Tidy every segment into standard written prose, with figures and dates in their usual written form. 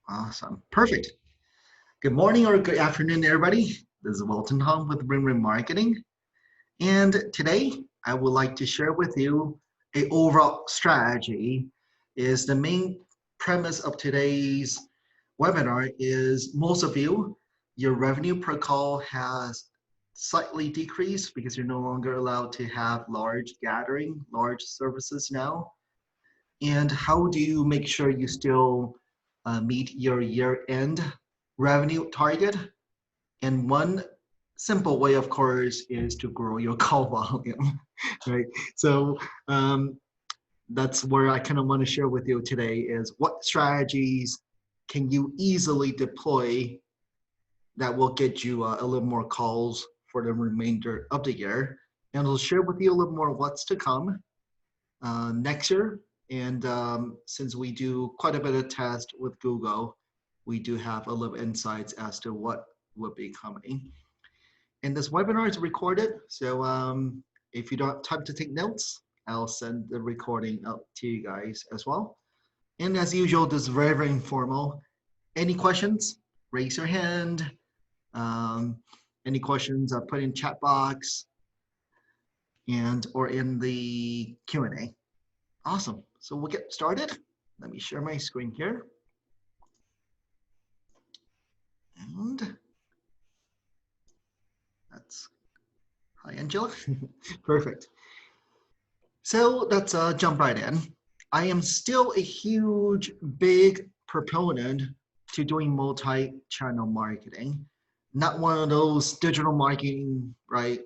Awesome. Perfect. Good morning or good afternoon, everybody. This is Wilton Hong with Ring Ring Marketing. And today I would like to share with you a overall strategy. Is the main premise of today's webinar is most of you, your revenue per call has slightly decreased because you're no longer allowed to have large gathering, large services now. And how do you make sure you still meet your year-end revenue target? And one simple way, of course, is to grow your call volume, right? So that's where I kind of want to share with you today is what strategies can you easily deploy that will get you a little more calls for the remainder of the year. And I'll share with you a little more what's to come next year. And since we do quite a bit of test with Google, we do have a little insights as to what will be coming. And this webinar is recorded, so if you don't have time to take notes, I'll send the recording out to you guys as well. And as usual, this is very, very informal. Any questions? Raise your hand. Any questions? Put in chat box and or in the Q&A. Awesome. So we'll get started. Let me share my screen here. And that's, hi, Angela. Perfect. So let's jump right in. I am still a huge, big proponent to doing multi-channel marketing. Not one of those digital marketing, right,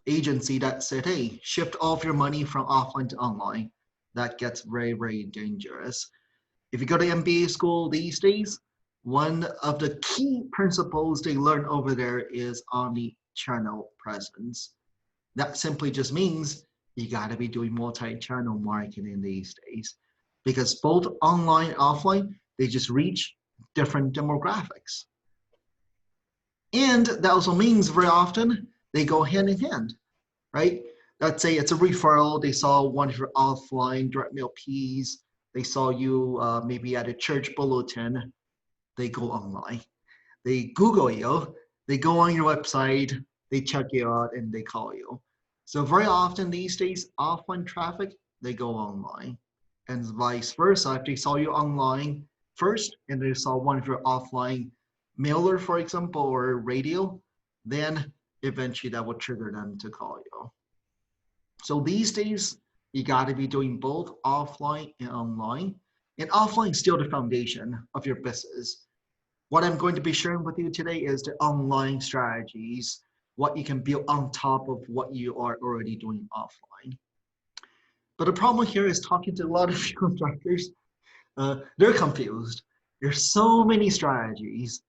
agency that said, hey, shift all of your money from offline to online. That gets very, very dangerous. If you go to MBA school these days, one of the key principles they learn over there is omni-channel presence. That simply just means you got to be doing multi-channel marketing these days because both online and offline, they just reach different demographics. And that also means very often they go hand in hand, right? Let's say it's a referral. They saw one of your offline direct mail Ps. They saw you maybe at a church bulletin. They go online. They Google you. They go on your website. They check you out and they call you. So very often these days, offline traffic, they go online. And vice versa, if they saw you online first and they saw one of your offline mailer, for example, or radio, then eventually that will trigger them to call you. So these days, you got to be doing both offline and online. And offline is still the foundation of your business. What I'm going to be sharing with you today is the online strategies, what you can build on top of what you are already doing offline. But the problem here is talking to a lot of contractors, they're confused. There's so many strategies,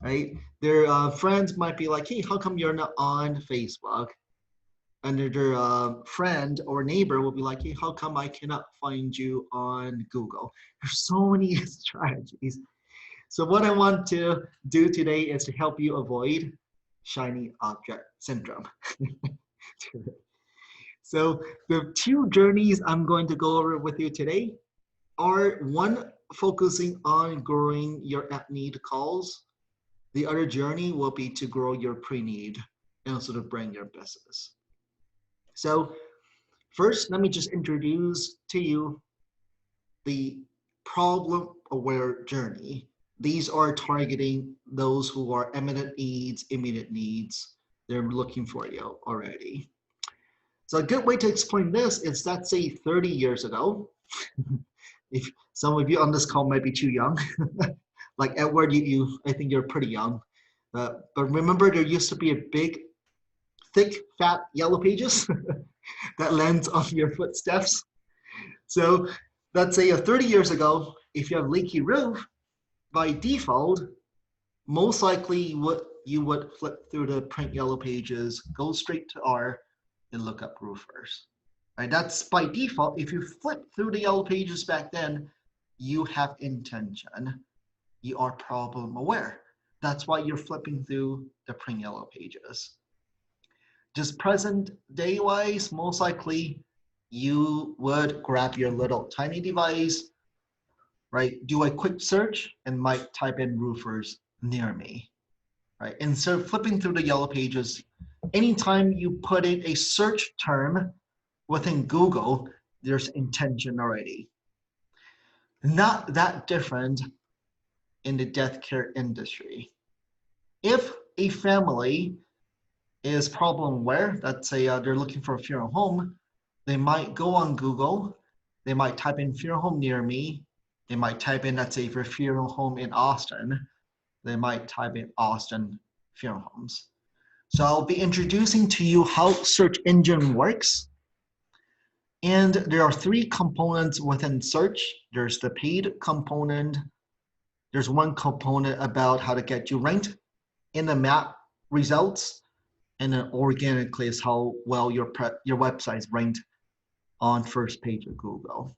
right? Their friends might be like, hey, how come you're not on Facebook? And their friend or neighbor will be like, hey, how come I cannot find you on Google? There's so many strategies. So what I want to do today is to help you avoid shiny object syndrome. So the two journeys I'm going to go over with you today are one focusing on growing your at-need calls. The other journey will be to grow your pre-need and sort of brand your business. So first, let me just introduce to you the problem-aware journey. These are targeting those who are imminent needs, immediate needs. They're looking for you already. So a good way to explain this is that, say, 30 years ago, if some of you on this call might be too young, like Edward, I think you're pretty young. But remember, there used to be a big, thick, fat yellow pages that lands on your footsteps. So let's say 30 years ago, if you have leaky roof, by default, most likely you would flip through the print yellow pages, go straight to R, and look up roofers. Right? That's by default. If you flip through the yellow pages back then, you have intention. You are problem aware. That's why you're flipping through the print yellow pages. Just present day wise, most likely you would grab your little tiny device, right? Do a quick search and might type in roofers near me, right? Instead of flipping through the yellow pages, anytime you put in a search term within Google, there's intention already. Not that different in the death care industry. If a family is problem aware, let's say they're looking for a funeral home, they might go on Google, they might type in funeral home near me, they might type in, let's say, for funeral home in Austin, they might type in Austin funeral homes. So I'll be introducing to you how search engine works. And there are three components within search. There's the paid component. There's one component about how to get you ranked in the map results. And then organically is how well your website is ranked on first page of Google.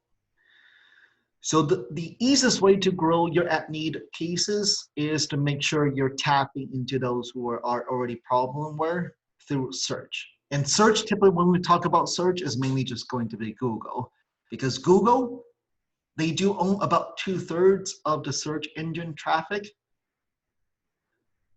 So the easiest way to grow your at-need cases is to make sure you're tapping into those who are already problem aware through search. And search, typically when we talk about search, is mainly just going to be Google. Because Google, they do own about 2/3 of the search engine traffic.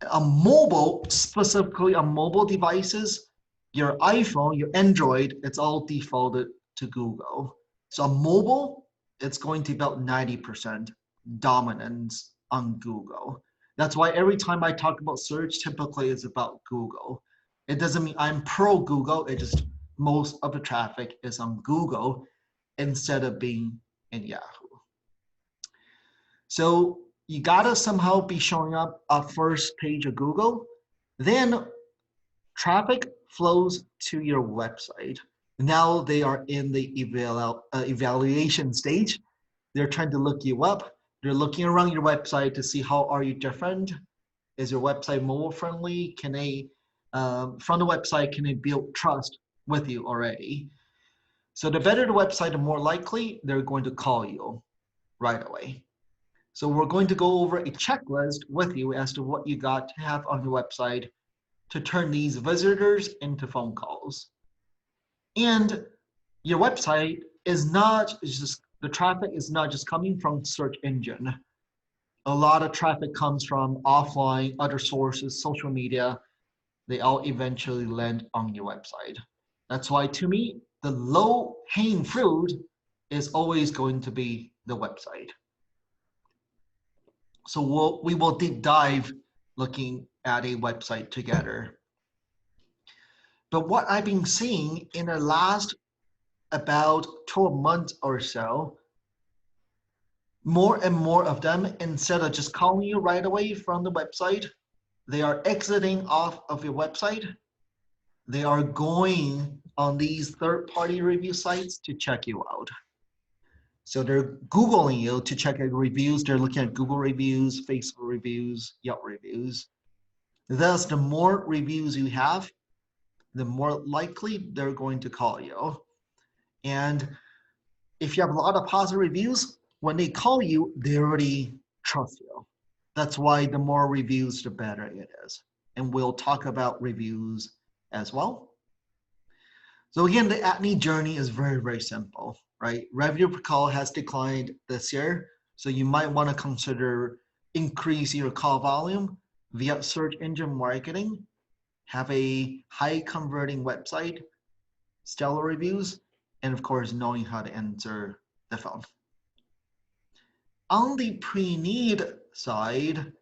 On mobile, specifically on mobile devices, your iPhone, your Android, it's all defaulted to Google. So on mobile, it's going to be about 90% dominance on Google. That's why every time I talk about search, typically it's about Google. It doesn't mean I'm pro Google, it just most of the traffic is on Google instead of being in Yahoo. So you gotta somehow be showing up at first page of Google. Then traffic flows to your website. Now they are in the evaluation stage. They're trying to look you up. They're looking around your website to see how are you different. Is your website mobile friendly? Can they, from the website, can they build trust with you already? So the better the website, the more likely they're going to call you right away. So we're going to go over a checklist with you as to what you got to have on your website to turn these visitors into phone calls. And your website is not just, the traffic is not just coming from search engine. A lot of traffic comes from offline, other sources, social media. They all eventually land on your website. That's why, to me, the low-hanging fruit is always going to be the website. So we will deep dive looking at a website together. But what I've been seeing in the last about 12 months or so, more and more of them, instead of just calling you right away from the website, they are exiting off of your website. They are going on these third-party review sites to check you out. So they're Googling you to check out reviews. They're looking at Google reviews, Facebook reviews, Yelp reviews. Thus, the more reviews you have, the more likely they're going to call you. And if you have a lot of positive reviews, when they call you, they already trust you. That's why the more reviews, the better it is. And we'll talk about reviews as well. So again, the at-need journey is very, very simple, right? Revenue per call has declined this year, so you might want to consider increasing your call volume via search engine marketing, have a high converting website, stellar reviews, and of course, knowing how to answer the phone. On the pre-need side,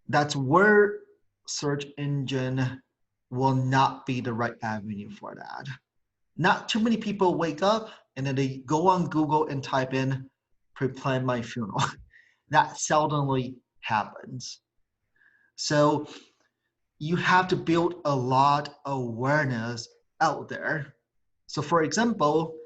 that's where search engine will not be the right avenue for that. Not too many people wake up and then they go on Google and type in "pre-plan my funeral." That seldomly happens. So you have to build a lot of awareness out there. So for example,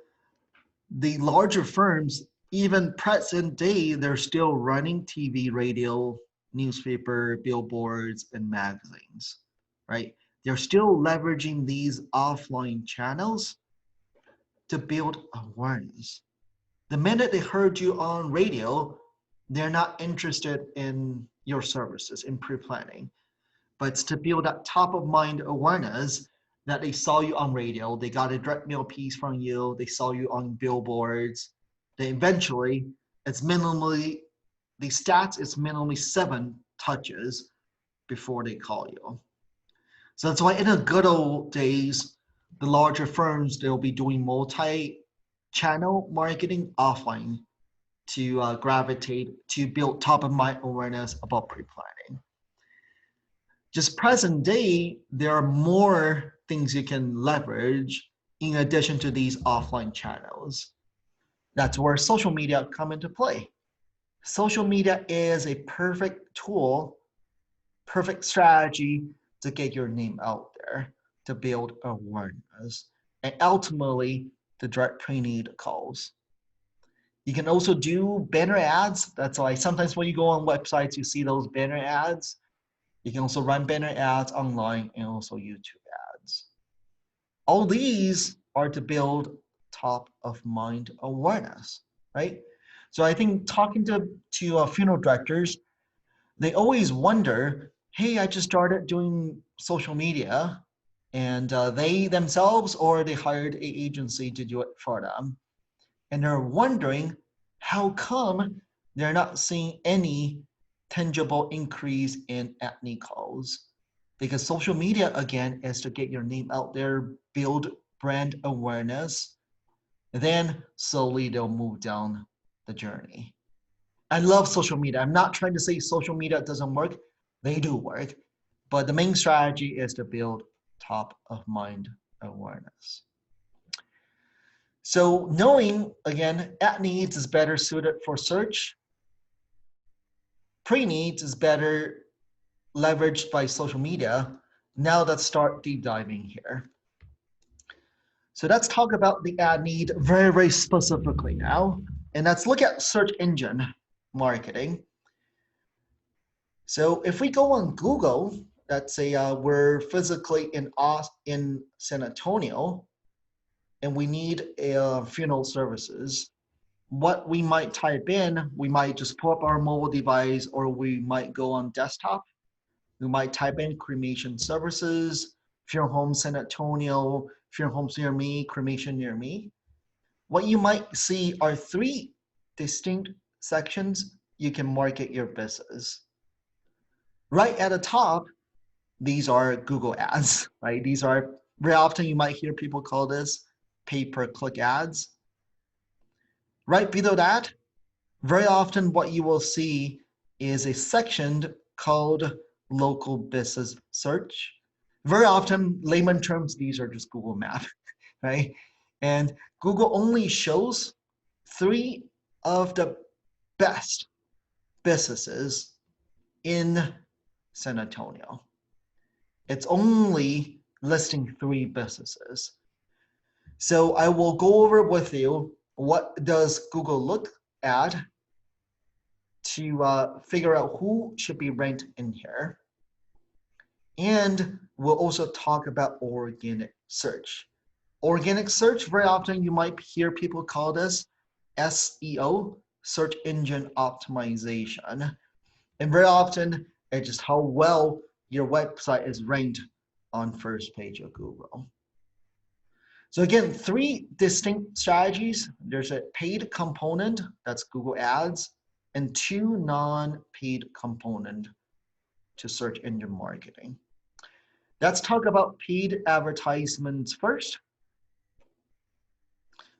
the larger firms, even present day, they're still running TV, radio, newspaper, billboards, and magazines, right? They're still leveraging these offline channels to build awareness. The minute they heard you on radio, they're not interested in your services, in pre-planning. But it's to build that top of mind awareness that they saw you on radio, they got a direct mail piece from you, they saw you on billboards, they eventually it's minimally, the stats is minimally 7 touches before they call you. So that's why in the good old days, the larger firms, they'll be doing multi-channel marketing offline to gravitate, to build top of mind awareness about pre-planning. Just present day, there are more things you can leverage in addition to these offline channels. That's where social media come into play. Social media is a perfect tool, perfect strategy to get your name out there, to build awareness, and ultimately to direct pre-need calls. You can also do banner ads. That's why sometimes when you go on websites, you see those banner ads. You can also run banner ads online and also YouTube ads. All these are to build top of mind awareness, right? So I think talking to funeral directors, they always wonder, hey, I just started doing social media, and they themselves or they hired an agency to do it for them. And they're wondering, how come they're not seeing any tangible increase in acne calls? Because social media, again, is to get your name out there, build brand awareness, then slowly they'll move down the journey. I love social media. I'm not trying to say social media doesn't work. They do work. But the main strategy is to build top of mind awareness. So knowing, again, at needs is better suited for search. Pre-needs is better leveraged by social media. Now let's start deep diving here. So let's talk about the ad need very, very specifically now. And let's look at search engine marketing. So if we go on Google, let's say we're physically in San Antonio, and we need funeral services. What we might type in, we might just pull up our mobile device, or we might go on desktop. We might type in cremation services, funeral home San Antonio, funeral homes near me, cremation near me. What you might see are 3 distinct sections you can market your business. Right at the top, these are Google ads, right? These are, very often you might hear people call this pay-per-click ads. Right below that, very often what you will see is a section called local business search. Very often, layman terms, these are just Google Maps, right? And Google only shows 3 of the best businesses in San Antonio. It's only listing 3 businesses. So I will go over with you what does Google look at to figure out who should be ranked in here. And we'll also talk about organic search. Organic search, very often you might hear people call this SEO, search engine optimization. And very often it's just how well your website is ranked on first page of Google. So again, 3 distinct strategies. There's a paid component, that's Google Ads, and 2 non-paid component to search engine marketing. Let's talk about paid advertisements first.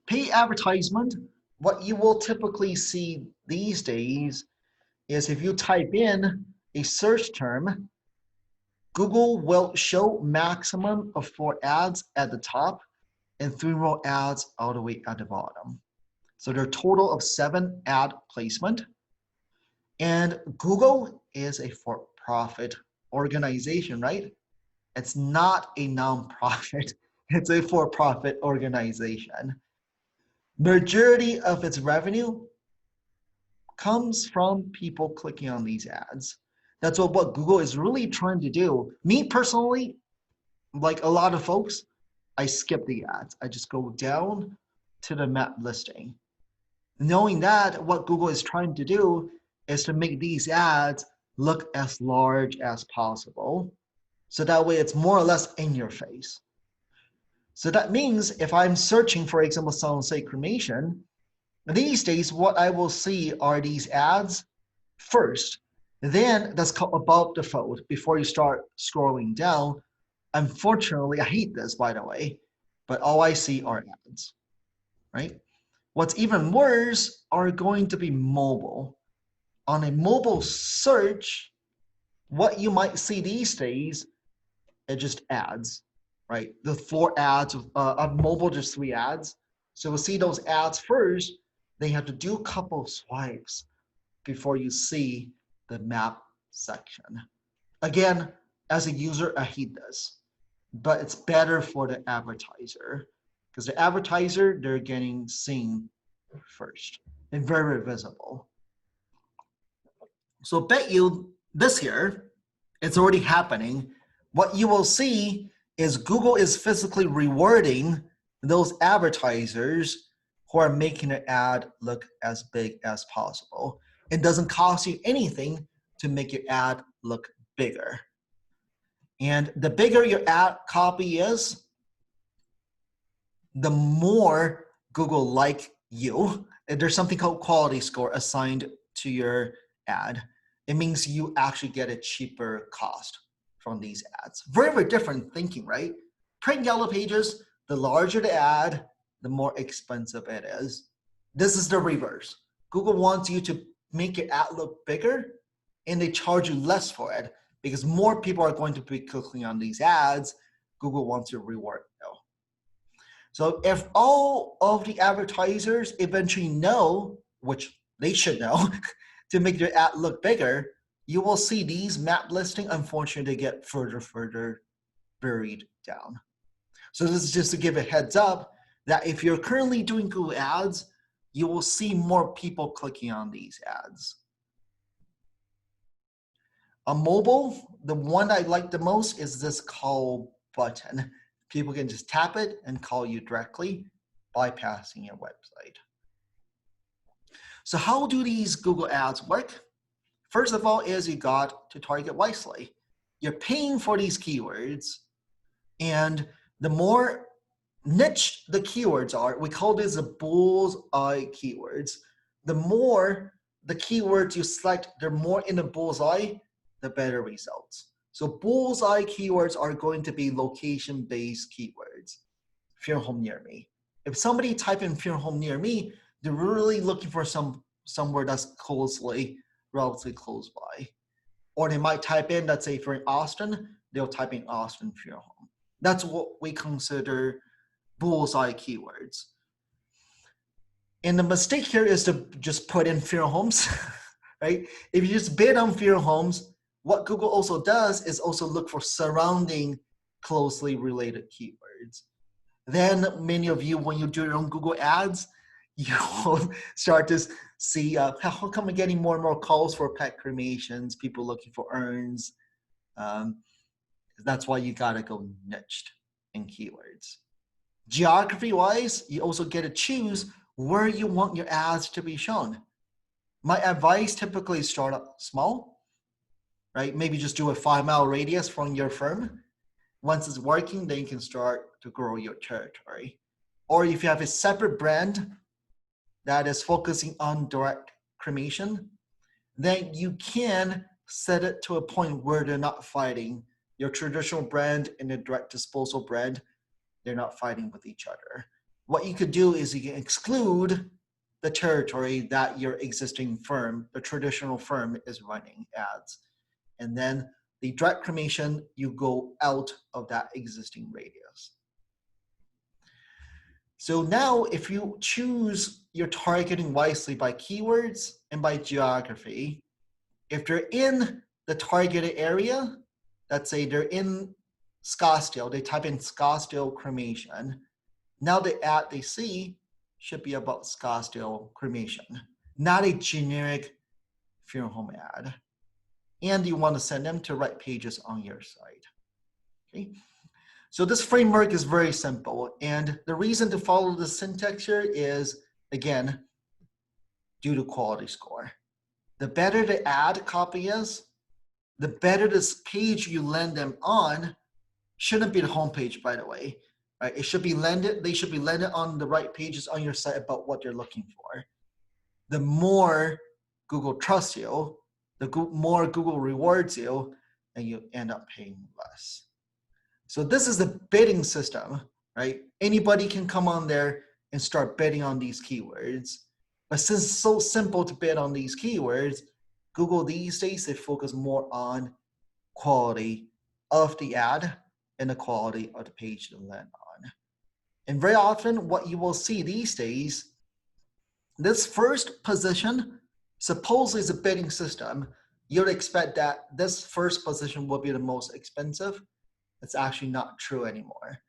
Paid advertisement, what you will typically see these days is if you type in a search term, Google will show maximum of 4 ads at the top and 3 more ads all the way at the bottom. So there are a total of 7 ad placement. And Google is a for-profit organization, right? It's not a non-profit. It's a for-profit organization. Majority of its revenue comes from people clicking on these ads. That's what Google is really trying to do. Me personally, like a lot of folks, I skip the ads. I just go down to the map listing. Knowing that what Google is trying to do is to make these ads look as large as possible. So that way it's more or less in your face. So that means if I'm searching, for example, someone say cremation, These days, what I will see are these ads first. Then that's called above the fold before you start scrolling down. Unfortunately, I hate this, by the way, but all I see are ads, right? What's even worse are going to be mobile. On a mobile search, what you might see these days is just ads, right? The 4 ads, on mobile, just 3 ads. So we'll see those ads first. Then you have to do a couple of swipes before you see the map section. Again, as a user, I hate this, but it's better for the advertiser because the advertiser, they're getting seen first and very visible. So bet you this year, it's already happening. What you will see is Google is physically rewarding those advertisers who are making an ad look as big as possible. It doesn't cost you anything to make your ad look bigger. And the bigger your ad copy is, the more Google like you. There's something called quality score assigned to your ad. It means you actually get a cheaper cost from these ads. Very, very different thinking, right? Print Yellow Pages, the larger the ad, the more expensive it is. This is the reverse. Google wants you to make your ad look bigger, and they charge you less for it because more people are going to be clicking on these ads. Google wants to reward you. So if all of the advertisers eventually know, which they should know, to make their ad look bigger, you will see these map listings, unfortunately, get further buried down. So this is just to give a heads up that if you're currently doing Google Ads, you will see more people clicking on these ads. On mobile, the one I like the most is this call button. People can just tap it and call you directly, bypassing your website. So how do these Google Ads work? First of all is you got to target wisely. You're paying for these keywords, and the more niche the keywords are, we call these the bullseye keywords. The more the keywords you select, they're more in the bullseye, the better results. So bullseye keywords are going to be location-based keywords. Funeral home near me. If somebody type in funeral home near me, they're really looking for somewhere that's relatively close by. Or they might type in, let's say if you're in Austin, they'll type in Austin funeral home. That's what we consider bullseye keywords. And the mistake here is to just put in funeral homes, right? If you just bid on funeral homes, what Google also does is also look for surrounding closely related keywords. Then many of you, when you do your own Google Ads, you will start to see how come I'm getting more and more calls for pet cremations, people looking for urns. That's why you gotta go niched in keywords. Geography-wise, you also get to choose where you want your ads to be shown. My advice typically start up small, right? Maybe just do a 5-mile radius from your firm. Once it's working, then you can start to grow your territory. Or if you have a separate brand that is focusing on direct cremation, then you can set it to a point where they're not fighting. Your traditional brand and the direct disposal brand, they're not fighting with each other. What you could do is you can exclude the territory that your existing firm, the traditional firm, is running ads. And then the direct cremation, you go out of that existing radius. So now if you choose your targeting wisely by keywords and by geography, if they're in the targeted area, let's say they're in Scottsdale, they type in Scottsdale cremation. Now the ad they see should be about Scottsdale cremation, not a generic funeral home ad. And you want to send them to right pages on your site. Okay. So this framework is very simple. And the reason to follow the syntax here is, again, due to quality score. The better the ad copy is, the better this page you land them on. Shouldn't be the home page, by the way. Right? It should be landed, they should be landed on the right pages on your site about what they're looking for. the more Google trusts you, the more Google rewards you, and you end up paying less. So this is the bidding system, right? Anybody can come on there and start bidding on these keywords. But since it's so simple to bid on these keywords, Google these days, they focus more on quality of the ad and the quality of the page to land on. And very often what you will see these days, this first position supposedly is a bidding system. You'd expect that this first position will be the most expensive. It's actually not true anymore.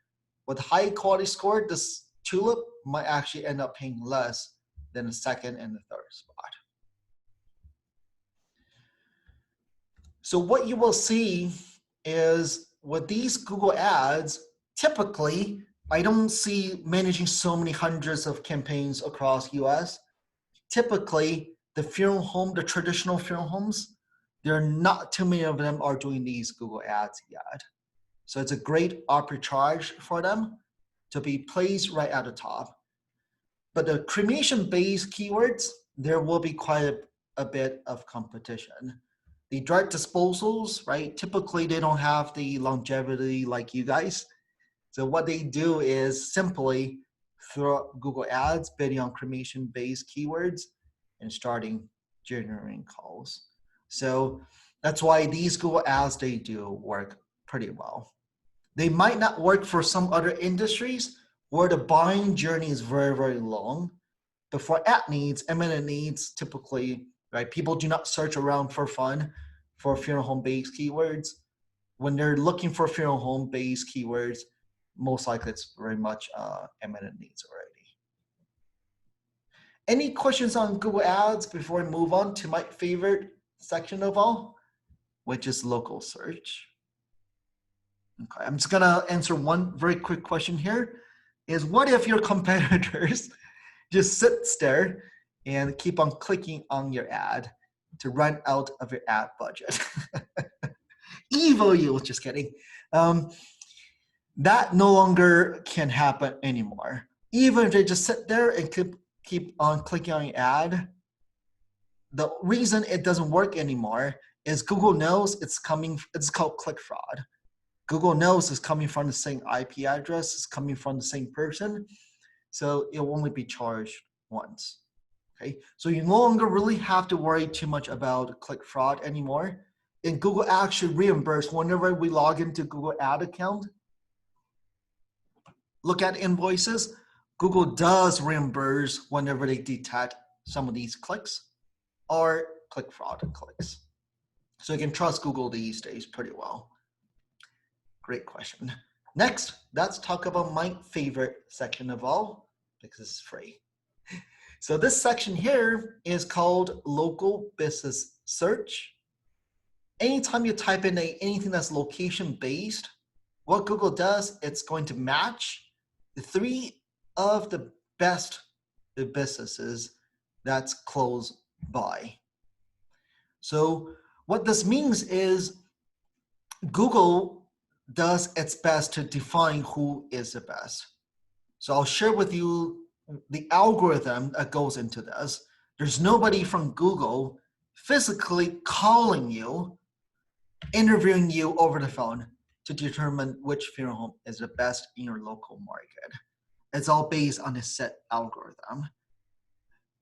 With high quality score, this tulip might actually end up paying less than the second and the third spot. So what you will see is with these Google ads, typically, I don't see managing so many hundreds of campaigns across US. Typically, the funeral home, the traditional funeral homes, there are not too many of them are doing these Google ads yet. So it's a great arbitrage for them to be placed right at the top. But the cremation-based keywords, there will be quite a bit of competition. The direct disposals, right? Typically, they don't have the longevity like you guys. So what they do is simply throw up Google ads, bidding on cremation-based keywords, and starting generating calls. So that's why these Google ads, they do work pretty well. They might not work for some other industries where the buying journey is very, very long. But for ad needs, M&A needs, typically, right? People do not search around for fun for funeral home-based keywords. When they're looking for funeral home-based keywords, most likely it's very much M&A needs already. Any questions on Google Ads before we move on to my favorite section of all, which is local search? Okay, I'm just gonna answer one very quick question here, is what if your competitors just sits there and keep on clicking on your ad to run out of your ad budget? Evil you, just kidding. That no longer can happen anymore. Even if they just sit there and keep on clicking on your ad, the reason it doesn't work anymore is Google knows it's called click fraud. Google knows it's coming from the same IP address, it's coming from the same person, so it will only be charged once. Okay, so you no longer really have to worry too much about click fraud anymore. And Google actually reimburse whenever we log into Google Ad account. Look at invoices. Google does reimburse whenever they detect some of these clicks or click fraud clicks. So you can trust Google these days pretty well. Great question. Next, let's talk about my favorite section of all, because it's free. So this section here is called local business search. Anytime you type in anything that's location-based, what Google does, it's going to match the 3 of the best businesses that's close by. So what this means is Google does its best to define who is the best. So I'll share with you the algorithm that goes into this. There's nobody from Google physically calling you, interviewing you over the phone to determine which funeral home is the best in your local market. It's all based on a set algorithm.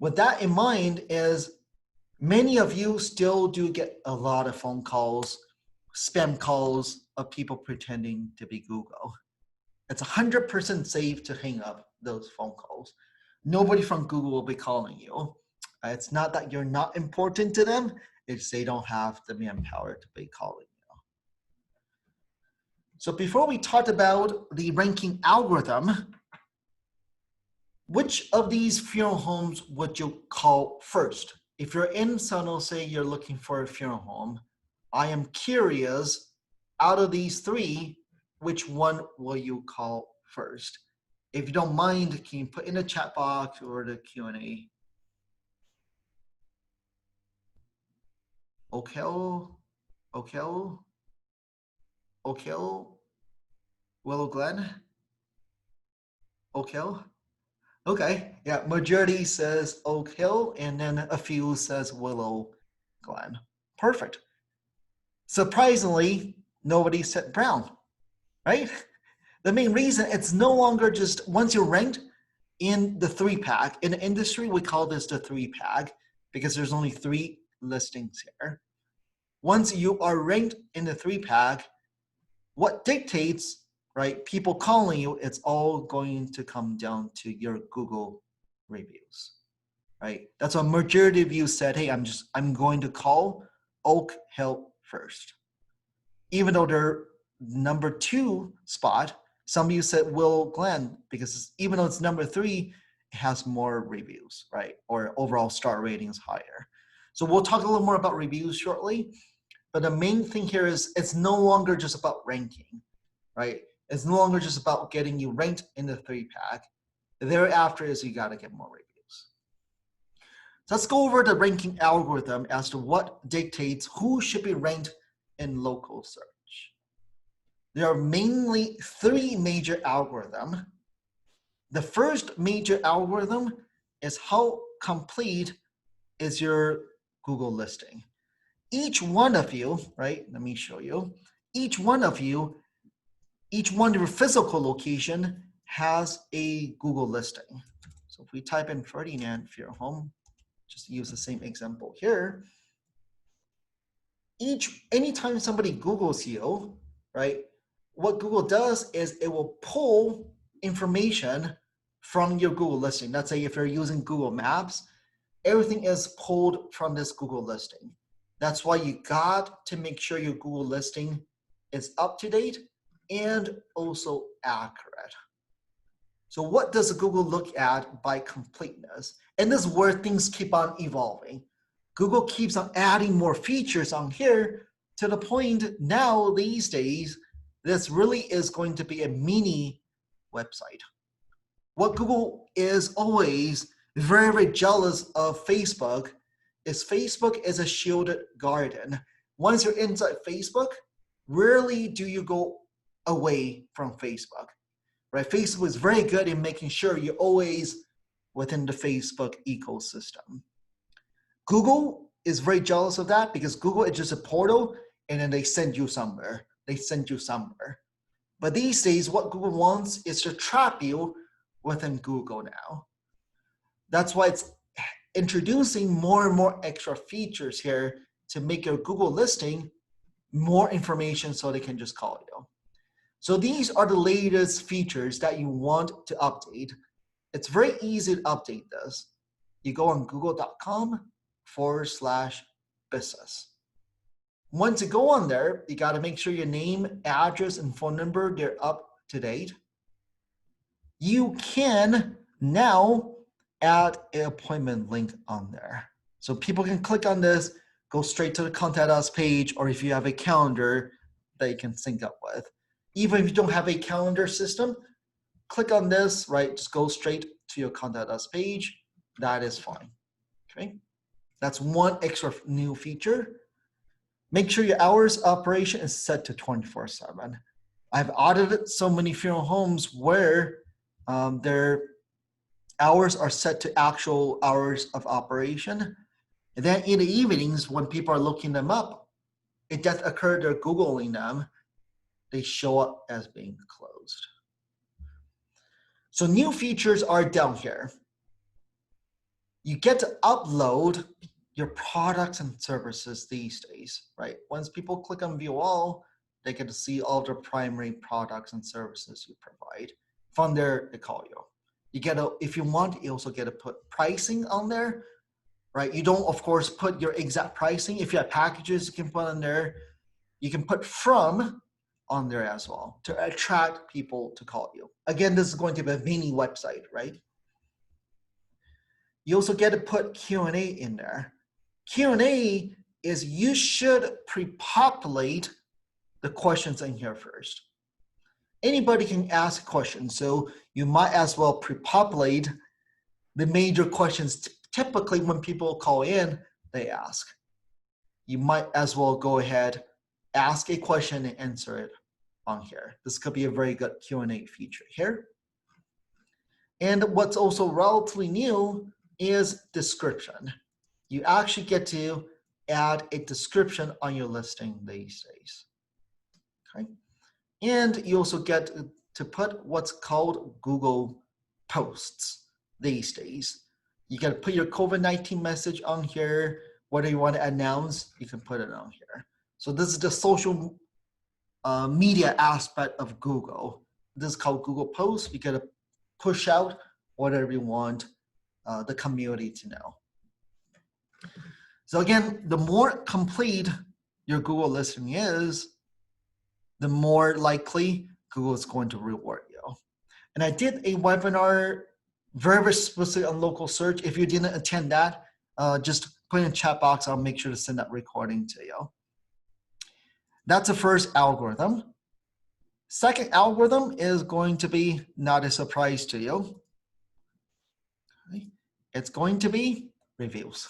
With that in mind is many of you still do get a lot of phone calls, spam calls of people pretending to be Google. It's 100% safe to hang up those phone calls. Nobody from Google will be calling you. It's not that you're not important to them, it's they don't have the manpower to be calling you. So before we talk about the ranking algorithm, which of these funeral homes would you call first? If you're in San Jose, you're looking for a funeral home, I am curious, out of these 3, which one will you call first? If you don't mind, can you put in the chat box or the Q&A? Okel, Willow Glen, Okel. Okay, yeah, majority says Oak Hill, and then a few says Willow Glen. Perfect. Surprisingly, nobody said Brown, right? The main reason, it's no longer just once you're ranked in the 3-pack. In the industry, we call this the 3-pack because there's only 3 listings here. Once you are ranked in the 3-pack, what dictates, right, people calling you, it's all going to come down to your Google reviews, right? That's why majority of you said, hey, I'm going to call Oak Hill first. Even though they're number 2 spot, some of you said Willow Glen because even though it's number 3, it has more reviews, right? Or overall star rating is higher. So we'll talk a little more about reviews shortly. But the main thing here is it's no longer just about ranking, right? It's no longer just about getting you ranked in the 3-pack. Thereafter is you got to get more reviews. So let's go over the ranking algorithm as to what dictates who should be ranked in local search. There are mainly 3 major algorithms. The first major algorithm is how complete is your Google listing. Each one of you, right? Let me show you. Each one of your physical location has a Google listing. So if we type in Ferdinand Fierholm, just use the same example here. Anytime somebody Googles you, right? What Google does is it will pull information from your Google listing. Let's say if you're using Google Maps, everything is pulled from this Google listing. That's why you got to make sure your Google listing is up to date and also accurate. So what does Google look at by completeness? And this is where things keep on evolving. Google keeps on adding more features on here to the point now these days, this really is going to be a mini website. What Google is always very, very jealous of Facebook is a shielded garden. Once you're inside Facebook, rarely do you go away from Facebook, right? Facebook is very good in making sure you're always within the Facebook ecosystem. Google is very jealous of that because Google is just a portal and then they send you somewhere. But these days, what Google wants is to trap you within Google now. That's why it's introducing more and more extra features here to make your Google listing more information so they can just call you. So these are the latest features that you want to update. It's very easy to update this. You go on google.com/business. Once you go on there, you got to make sure your name, address, and phone number, they're up to date. You can now add an appointment link on there. So people can click on this, go straight to the Contact Us page, or if you have a calendar that you can sync up with. Even if you don't have a calendar system, click on this, right? Just go straight to your Contact Us page. That is fine, okay? That's one extra new feature. Make sure your hours of operation is set to 24/7. I've audited so many funeral homes where their hours are set to actual hours of operation. And then in the evenings, when people are looking them up, it does occur they're Googling them, they show up as being closed. So new features are down here. You get to upload your products and services these days, right? Once people click on view all, they get to see all the primary products and services you provide. From there, they call you. You get to, if you want, you also get to put pricing on there, right? You don't, of course, put your exact pricing. If you have packages, you can put on there. You can put from on there as well to attract people to call you. Again, this is going to be a mini website, right? You also get to put Q&A in there. Q&A is you should pre-populate the questions in here first. Anybody can ask questions, so you might as well pre-populate the major questions. Typically, when people call in, they ask. You might as well go ahead, ask a question and answer it on here. This could be a very good Q&A feature here. And what's also relatively new is description. You actually get to add a description on your listing these days. Okay. And you also get to put what's called Google Posts these days. You can put your COVID-19 message on here. Whether you want to announce, you can put it on here. So this is the social media aspect of Google. This is called Google Posts. You get to push out whatever you want the community to know. So again, the more complete your Google listing is, the more likely Google is going to reward you. And I did a webinar very specific on local search. If you didn't attend that, just put in the chat box. I'll make sure to send that recording to you. That's the first algorithm. Second algorithm is going to be not a surprise to you. Okay. It's going to be reviews.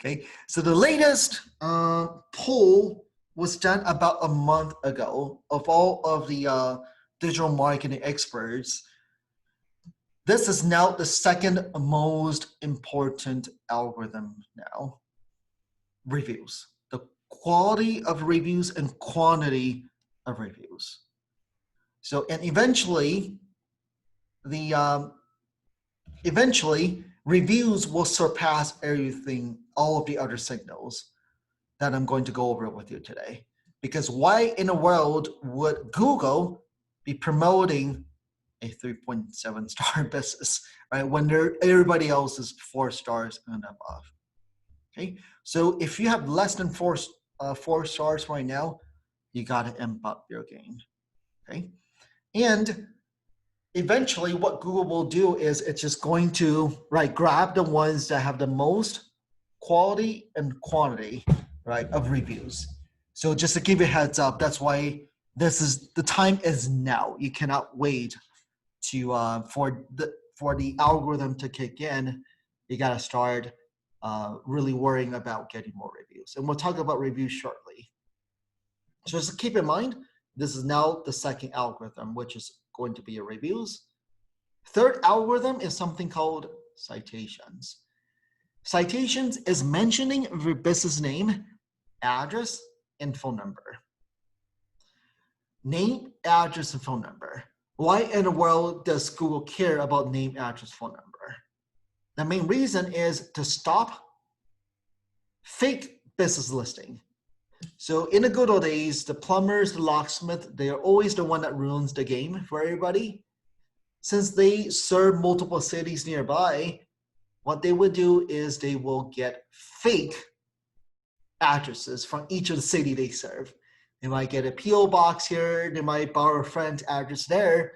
Okay, so the latest poll was done about a month ago of all of the digital marketing experts. This is now the second most important algorithm now. Reviews. The quality of reviews and quantity of reviews. So, and eventually reviews will surpass everything, all of the other signals that I'm going to go over with you today. Because why in the world would Google be promoting a 3.7 star business, right? When everybody else is 4 stars and above. Okay, so if you have less than 4 stars right now, you got to amp up your game. Okay, and eventually what Google will do is it's just going to grab the ones that have the most quality and quantity of reviews. So just to give you a heads up, that's why the time is now. You cannot wait to for the algorithm to kick in. You got to start really worrying about getting more reviews, and we'll talk about reviews shortly. So just keep in mind, this is now the second algorithm, which is going to be your reviews. Third algorithm is something called citations. Citations is mentioning your business name, address, and phone number. Name, address, and phone number. Why in the world does Google care about name, address, phone number? The main reason is to stop fake business listing. So in the good old days, the plumbers, the locksmith, they are always the one that ruins the game for everybody. Since they serve multiple cities nearby, what they would do is they will get fake addresses from each of the city they serve. They might get a P.O. box here, they might borrow a friend's address there,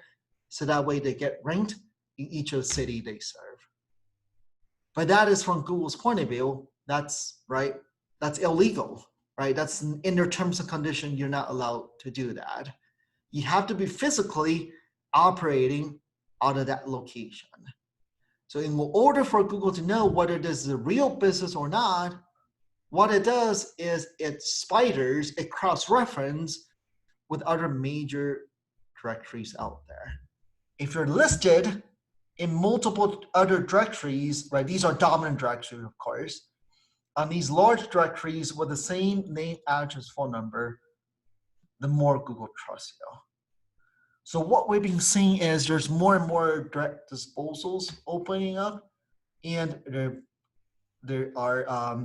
so that way they get ranked in each of the city they serve. But that is from Google's point of view, that's illegal, right? That's in their terms and conditions, you're not allowed to do that. You have to be physically operating out of that location. So in order for Google to know whether this is a real business or not, what it does is it spiders, it cross-reference with other major directories out there. If you're listed in multiple other directories, right, these are dominant directories, of course, on these large directories with the same name, address, phone number, the more Google trusts you. So what we've been seeing is there's more and more direct disposals opening up, and they are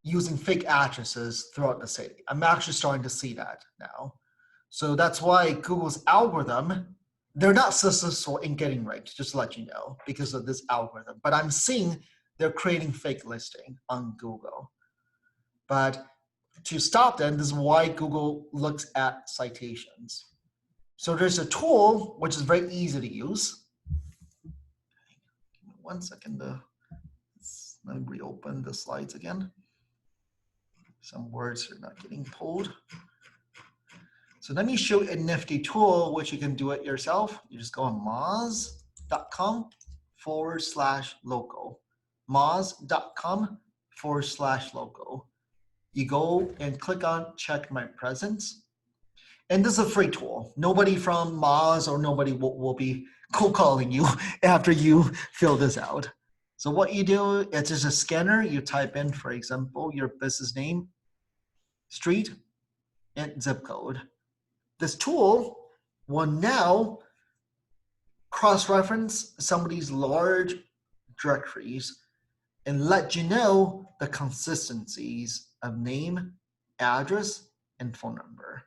using fake addresses throughout the city. I'm actually starting to see that now. So that's why Google's algorithm, they're not successful in getting ranked, just to let you know, because of this algorithm. But I'm seeing they're creating fake listing on Google. But to stop them, this is why Google looks at citations. So there's a tool which is very easy to use. Give me 1 second. Let me reopen the slides again. Some words are not getting pulled. So let me show you a nifty tool which you can do it yourself. You just go on moz.com/local. moz.com/local. You go and click on check my presence. And this is a free tool. Nobody from Moz or nobody will be cold calling you after you fill this out. So what you do, it's just a scanner. You type in, for example, your business name, street, and zip code. This tool will now cross-reference somebody's large directories and let you know the consistencies of name, address, and phone number.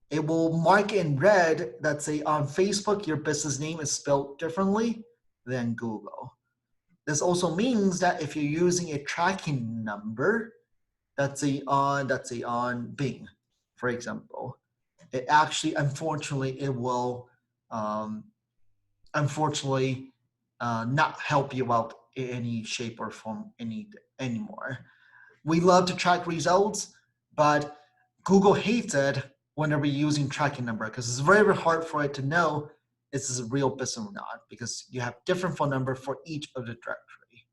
It will mark in red that say on Facebook, your business name is spelled differently than Google. This also means that if you're using a tracking number, that's on Bing, for example, it actually, unfortunately, it will not help you out in any shape or form anymore. We love to track results, but Google hates it whenever you're using tracking number because it's very, very hard for it to know if this is a real business or not because you have different phone number for each of the directory.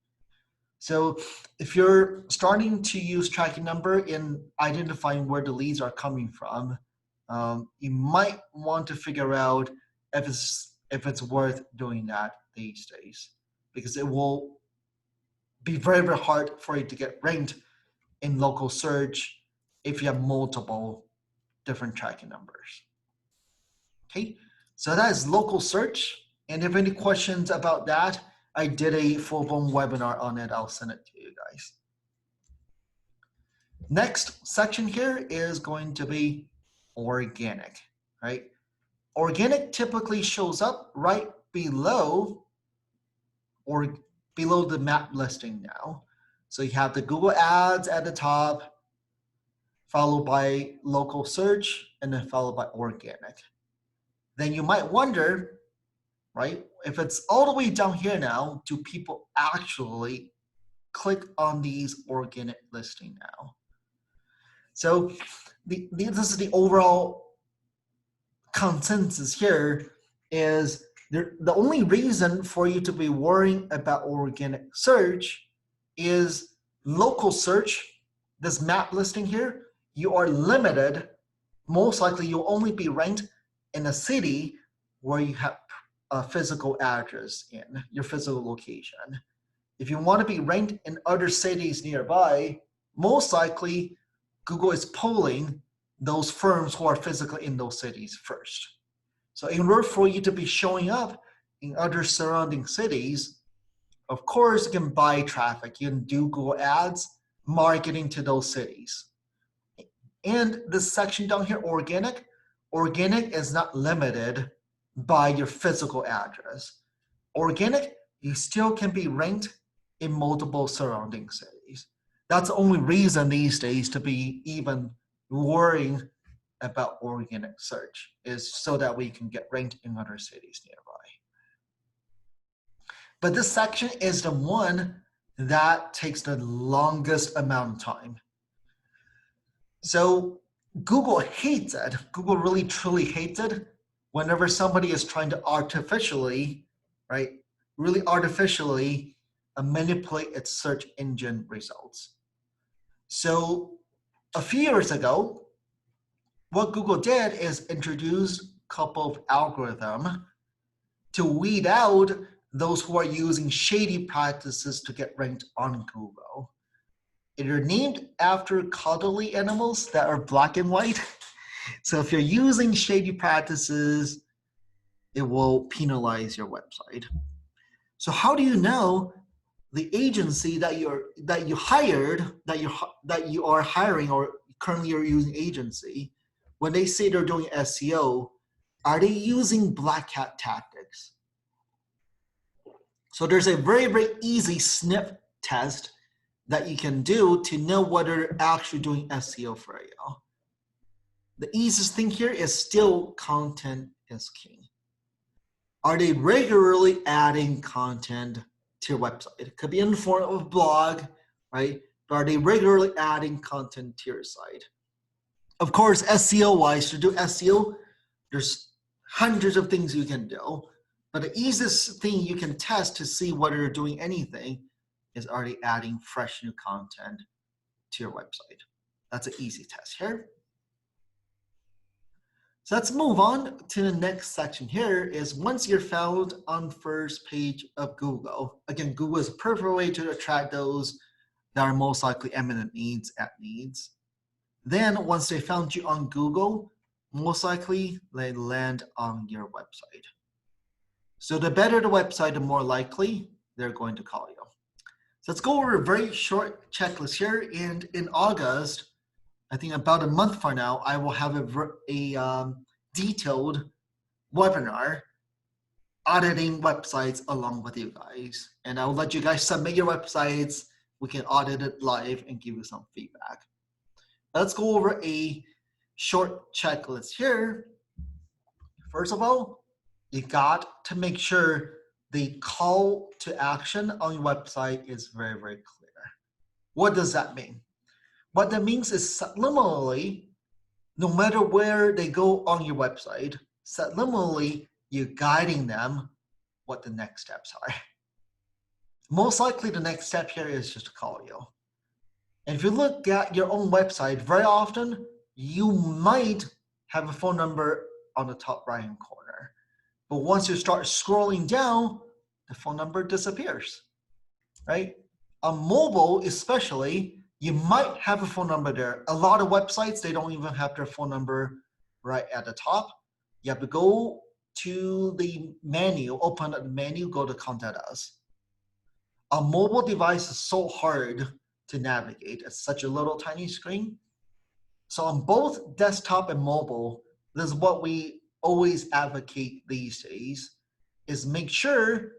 So if you're starting to use tracking number in identifying where the leads are coming from, you might want to figure out if it's worth doing that these days because it will be very, very hard for you to get ranked in local search if you have multiple different tracking numbers. Okay, so that is local search. And if any questions about that, I did a full-blown webinar on it. I'll send it to you guys. Next section here is going to be organic, right? Organic typically shows up right below or below the map listing now. So you have the Google Ads at the top, followed by local search, and then followed by organic. Then you might wonder, right, if it's all the way down here now, do people actually click on these organic listing now? So this is the overall consensus here is the only reason for you to be worrying about organic search is local search, this map listing here, you are limited. Most likely you'll only be ranked in a city where you have a physical address in, your physical location. If you want to be ranked in other cities nearby, most likely Google is polling those firms who are physically in those cities first. So in order for you to be showing up in other surrounding cities, of course you can buy traffic. You can do Google Ads, marketing to those cities. And this section down here, organic is not limited by your physical address. Organic, you still can be ranked in multiple surrounding cities. That's the only reason these days to be even worrying about organic search is so that we can get ranked in other cities nearby. But this section is the one that takes the longest amount of time. So Google hates it. Google really truly hates it whenever somebody is trying to artificially, right, really artificially manipulate its search engine results. So a few years ago, what Google did is introduce a couple of algorithms to weed out those who are using shady practices to get ranked on Google. They're named after cuddly animals that are black and white. So if you're using shady practices, it will penalize your website. So how do you know the agency that you are hiring or currently you're using agency, when they say they're doing SEO, are they using black hat tactics? So there's a very, very easy sniff test that you can do to know whether they're actually doing SEO for you. The easiest thing here is still content is king. Are they regularly adding content to your website? It could be in the form of a blog, right? But are they regularly adding content to your site? Of course, SEO-wise, to do SEO, there's hundreds of things you can do. But the easiest thing you can test to see whether you're doing anything is are they adding fresh new content to your website. That's an easy test here. So let's move on to the next section here is once you're found on first page of Google. Again, Google is a perfect way to attract those that are most likely eminent needs at needs. Then once they found you on Google, most likely they land on your website. So the better the website, the more likely they're going to call you. So let's go over a very short checklist here. And in August, I think about a month from now, I will have a detailed webinar auditing websites along with you guys. And I will let you guys submit your websites. We can audit it live and give you some feedback. Let's go over a short checklist here. First of all, you got to make sure the call to action on your website is very, very clear. What does that mean? What that means is subliminally, no matter where they go on your website, subliminally, you're guiding them what the next steps are. Most likely the next step here is just to call you. And if you look at your own website, very often you might have a phone number on the top right hand corner. But once you start scrolling down, the phone number disappears, right? On mobile especially, you might have a phone number there. A lot of websites, they don't even have their phone number right at the top. You have to go to the menu, open the menu, go to Contact Us. A mobile device is so hard to navigate. It's such a little tiny screen. So on both desktop and mobile, this is what we always advocate these days, is make sure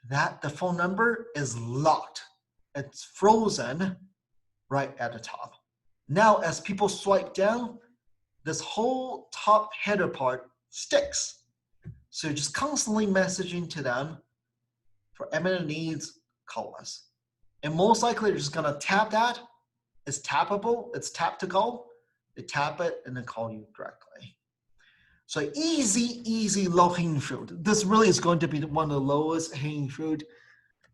that the phone number is locked. It's frozen right at the top. Now, as people swipe down, this whole top header part sticks. So you're just constantly messaging to them for eminent needs, call us. And most likely they're just gonna tap that. It's tappable, it's tap to go. They tap it and then call you directly. So easy, low hanging fruit. This really is going to be one of the lowest hanging fruit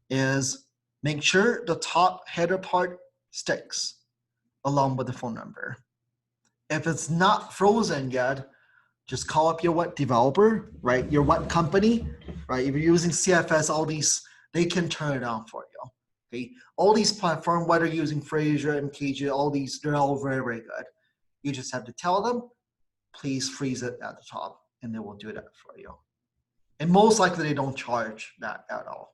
is make sure the top header part sticks along with the phone number. If it's not frozen yet, just call up your web developer, right? Your web company, right? If you're using CFS, all these, they can turn it on for you. Okay, all these platforms, whether you're using Frasier, MKG, all these, they're all very, very good. You just have to tell them, please freeze it at the top, and they will do that for you. And most likely they don't charge that at all.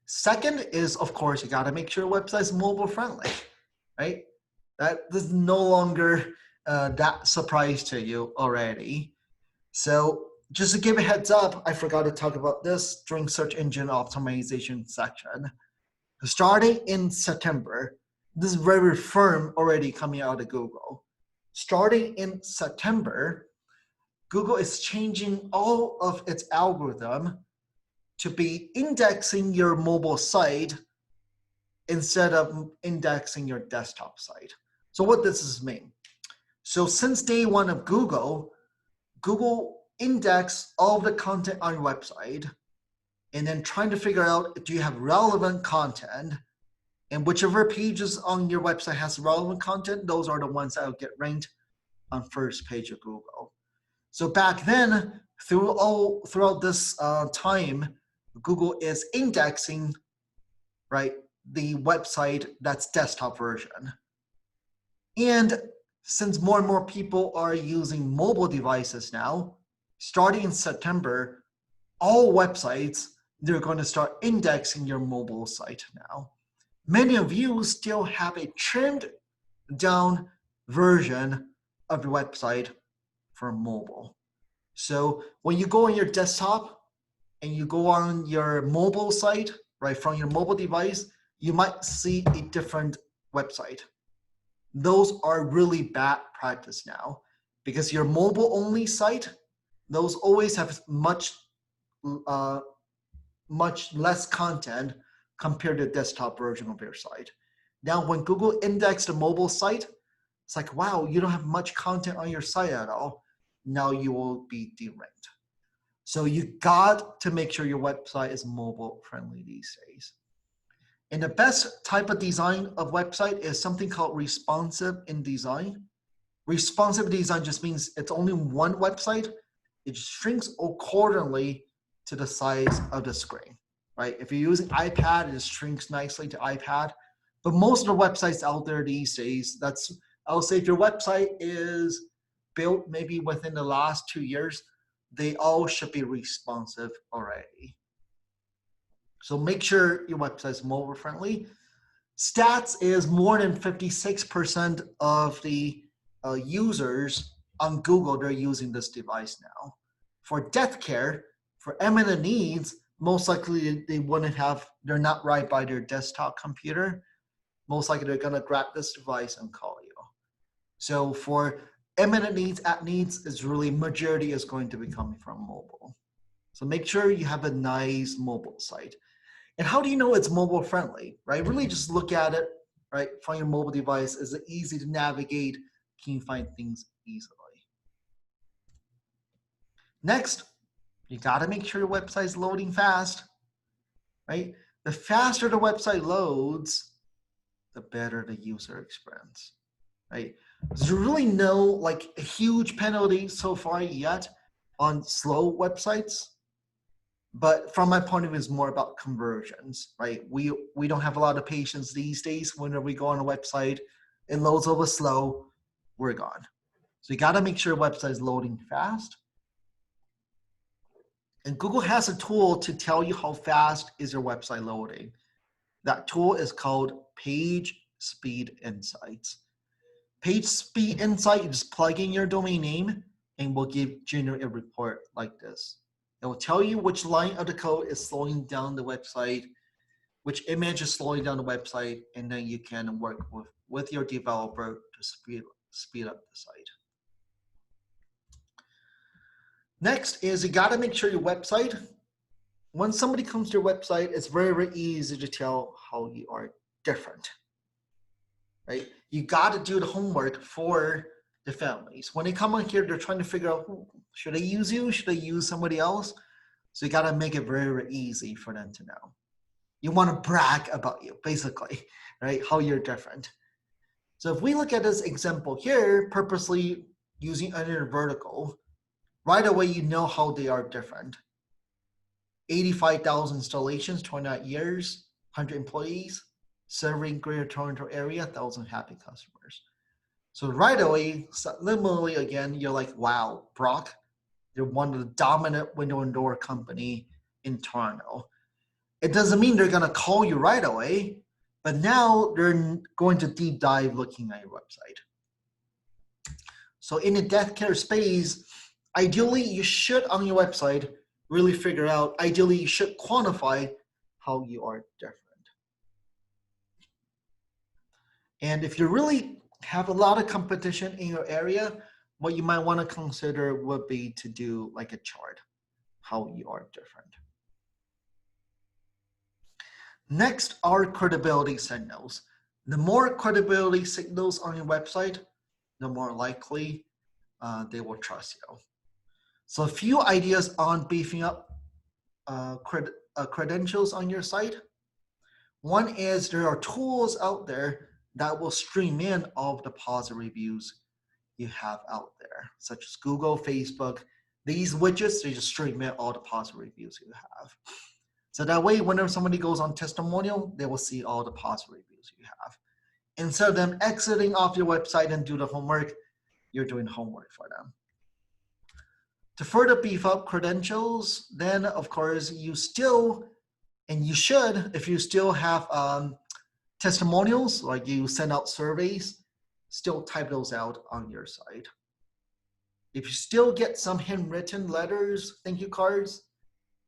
Second is, of course, you gotta make sure your website is mobile friendly, right? That is no longer that surprise to you already. So just to give a heads up, I forgot to talk about this during search engine optimization section. Starting in September, this is very firm already coming out of Google. Starting in September, Google is changing all of its algorithm to be indexing your mobile site instead of indexing your desktop site. So what does this mean? So since day one of Google, Google indexed all of the content on your website and then trying to figure out, do you have relevant content? And whichever pages on your website has relevant content, those are the ones that will get ranked on first page of Google. So back then, throughout this time, Google is indexing, right, the website that's desktop version. And since more and more people are using mobile devices now, starting in September, all websites, they're going to start indexing your mobile site now. Many of you still have a trimmed down version of the website for mobile. So when you go on your desktop and you go on your mobile site, right, from your mobile device, you might see a different website. Those are really bad practice now because your mobile only site, those always have much less content compared to the desktop version of your site. Now, when Google indexed the mobile site, it's like, wow, you don't have much content on your site at all. Now you will be deranked. So you got to make sure your website is mobile friendly these days. And the best type of design of website is something called responsive in design. Responsive design just means it's only one website. It shrinks accordingly to the size of the screen, right? If you're using iPad, it shrinks nicely to iPad. But most of the websites out there these days, I'll say if your website is built maybe within the last 2 years, they all should be responsive already. So make sure your website is mobile friendly. Stats is more than 56% of the users on Google, they're using this device now. For death care, for eminent needs, most likely they're not right by their desktop computer. Most likely they're gonna grab this device and call you. So for eminent needs, app needs, is really majority is going to be coming from mobile. So make sure you have a nice mobile site. And how do you know it's mobile friendly, right? Really just look at it, right? Find your mobile device. Is it easy to navigate? Can you find things easily? Next, you gotta make sure your website is loading fast, right? The faster the website loads, the better the user experience, right? There's really no like a huge penalty so far yet on slow websites. But from my point of view, it's more about conversions, right? We don't have a lot of patience these days. Whenever we go on a website, it loads over slow, we're gone. So you gotta make sure your website is loading fast. And Google has a tool to tell you how fast is your website loading. That tool is called Page Speed Insights. Page Speed Insight, you just plug in your domain name and will generate a report like this. It will tell you which line of the code is slowing down the website, which image is slowing down the website, and then you can work with your developer to speed up the site. Next is you gotta make sure your website, when somebody comes to your website, it's very, very easy to tell how you are different, right? You gotta do the homework for the families. When they come on here, they're trying to figure out, should I use you? Should I use somebody else? So you gotta make it very, very easy for them to know. You wanna brag about you, basically, right? How you're different. So if we look at this example here, purposely using under vertical, right away you know how they are different. 85,000 installations, 29 years, 100 employees, serving Greater Toronto area, 1,000 happy customers. So right away, literally again, you're like, wow, Brock, you're one of the dominant window and door company in Toronto. It doesn't mean they're gonna call you right away, but now they're going to deep dive looking at your website. So in the death care space, ideally you should on your website really figure out, ideally you should quantify how you are different. And if you really have a lot of competition in your area, what you might want to consider would be to do like a chart, how you are different. Next are credibility signals. The more credibility signals on your website, the more likely they will trust you. So a few ideas on beefing up credentials on your site. One is there are tools out there that will stream in all of the positive reviews you have out there, such as Google, Facebook. These widgets, they just stream in all the positive reviews you have. So that way, whenever somebody goes on testimonial, they will see all the positive reviews you have. Instead of them exiting off your website and do the homework, you're doing homework for them. To further beef up credentials, then of course you still, and you should, if you still have testimonials, like you send out surveys, still type those out on your site. If you still get some handwritten letters, thank you cards,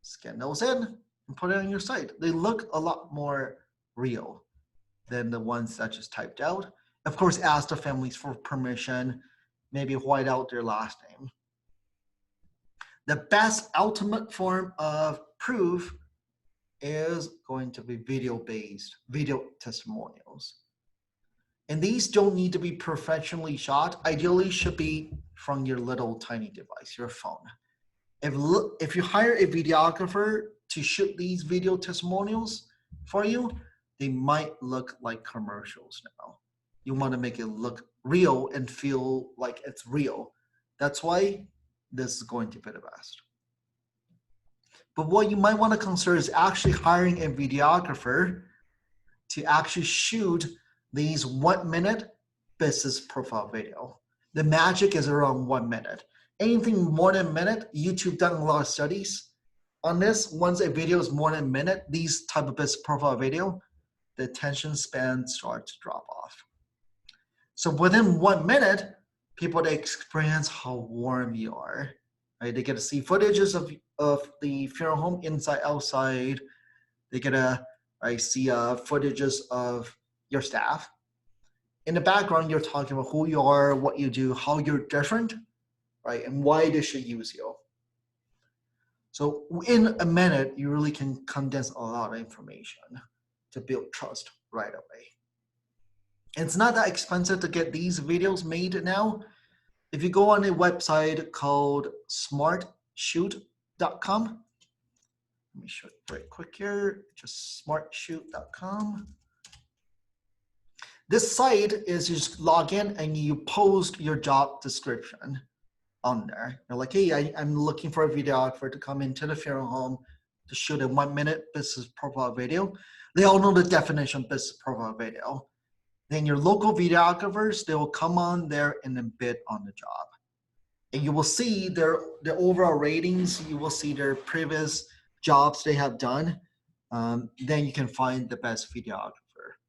scan those in and put it on your site. They look a lot more real than the ones that just typed out. Of course, ask the families for permission, maybe white out their last name. The best ultimate form of proof is going to be video-based, video testimonials. And these don't need to be professionally shot. Ideally should be from your little tiny device, your phone. If you hire a videographer to shoot these video testimonials for you, they might look like commercials now. You want to make it look real and feel like it's real. That's why this is going to be the best. But what you might want to consider is actually hiring a videographer to actually shoot these 1 minute business profile video. The magic is around 1 minute. Anything more than a minute, YouTube done a lot of studies on this. Once a video is more than a minute, these type of business profile video, the attention span starts to drop off. So within 1 minute, people they experience how warm you are. Right? They get to see footages of the funeral home inside, outside. They get to see footages of your staff. In the background, you're talking about who you are, what you do, how you're different, right? And why they should use you. So in a minute, you really can condense a lot of information to build trust right away. And it's not that expensive to get these videos made now. If you go on a website called smartshoot.com, let me show you very quick here, just smartshoot.com. This site is you just log in and you post your job description on there. You're like, hey, I'm looking for a videographer to come into the funeral home to shoot a 1 minute business profile video. They all know the definition of business profile video. Then your local videographers, they will come on there and then bid on the job. And you will see their overall ratings. You will see their previous jobs they have done. Then you can find the best videographer.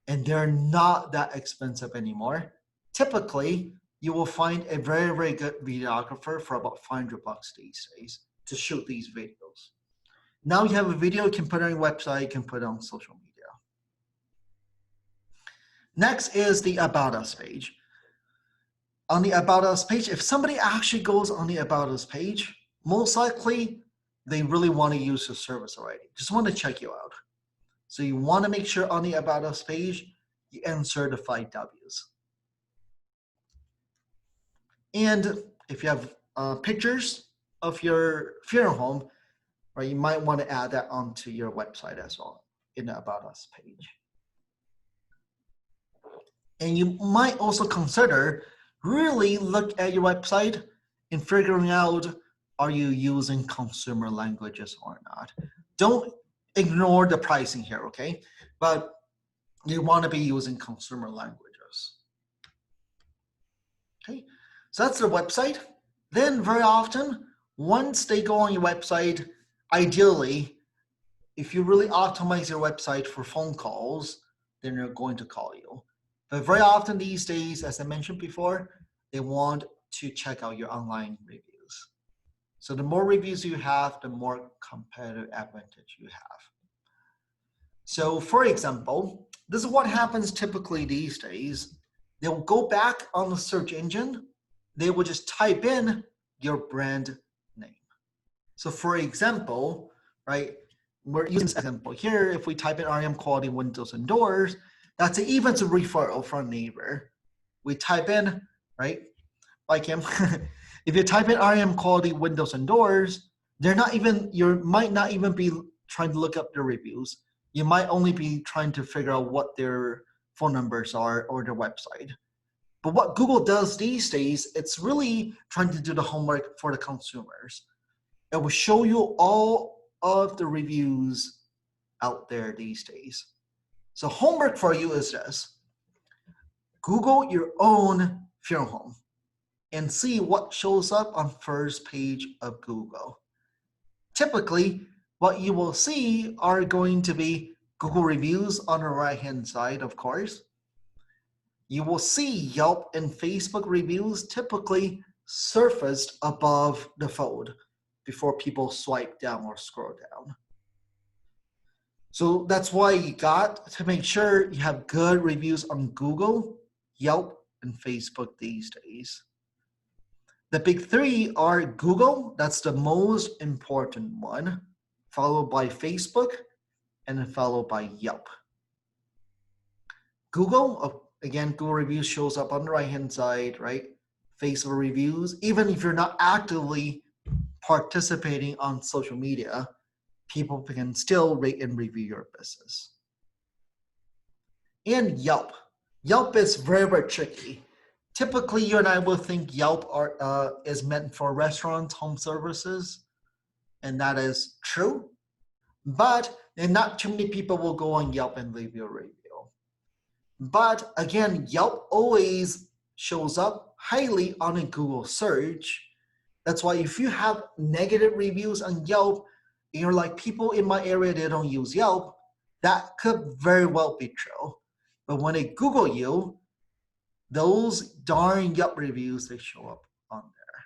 And they're not that expensive anymore. Typically, you will find a very, very good videographer for about $500 these days to shoot these videos. Now you have a video, you can put it on your website, you can put it on social media. Next is the About Us page. On the About Us page, if somebody actually goes on the About Us page, most likely they really want to use your service already. Just want to check you out. So you want to make sure on the About Us page, you insert the 5 W's. And if you have pictures of your funeral home, right, you might want to add that onto your website as well in the About Us page. And you might also consider really look at your website and figuring out, are you using consumer languages or not? Don't ignore the pricing here, okay? But you want to be using consumer languages. Okay, so that's the website. Then very often, once they go on your website, ideally, if you really optimize your website for phone calls, then they're going to call you. But very often these days, as I mentioned before, they want to check out your online reviews. So the more reviews you have, the more competitive advantage you have. So for example, this is what happens typically these days. They'll go back on the search engine. They will just type in your brand name. So for example, right, we're using this example here. If we type in REM Quality Windows and Doors, that's an even a referral from a neighbor. We type in, right, like him. If you type in REM Quality Windows and Doors, they're not even, you might not even be trying to look up their reviews. You might only be trying to figure out what their phone numbers are or their website. But what Google does these days, it's really trying to do the homework for the consumers. It will show you all of the reviews out there these days. So homework for you is this. Google your own funeral home and see what shows up on first page of Google. Typically, what you will see are going to be Google reviews on the right-hand side, of course. You will see Yelp and Facebook reviews typically surfaced above the fold before people swipe down or scroll down. So that's why you got to make sure you have good reviews on Google, Yelp, and Facebook these days. The big three are Google, that's the most important one, followed by Facebook, and then followed by Yelp. Google, again, Google reviews shows up on the right-hand side, right? Facebook reviews, even if you're not actively participating on social media, people can still rate and review your business. And Yelp. Yelp is very, very tricky. Typically, you and I will think Yelp is meant for restaurants, home services, and that is true. But not too many people will go on Yelp and leave you a review. But again, Yelp always shows up highly on a Google search. That's why if you have negative reviews on Yelp, and you're like, people in my area, they don't use Yelp, that could very well be true. But when they Google you, those darn Yelp reviews, they show up on there.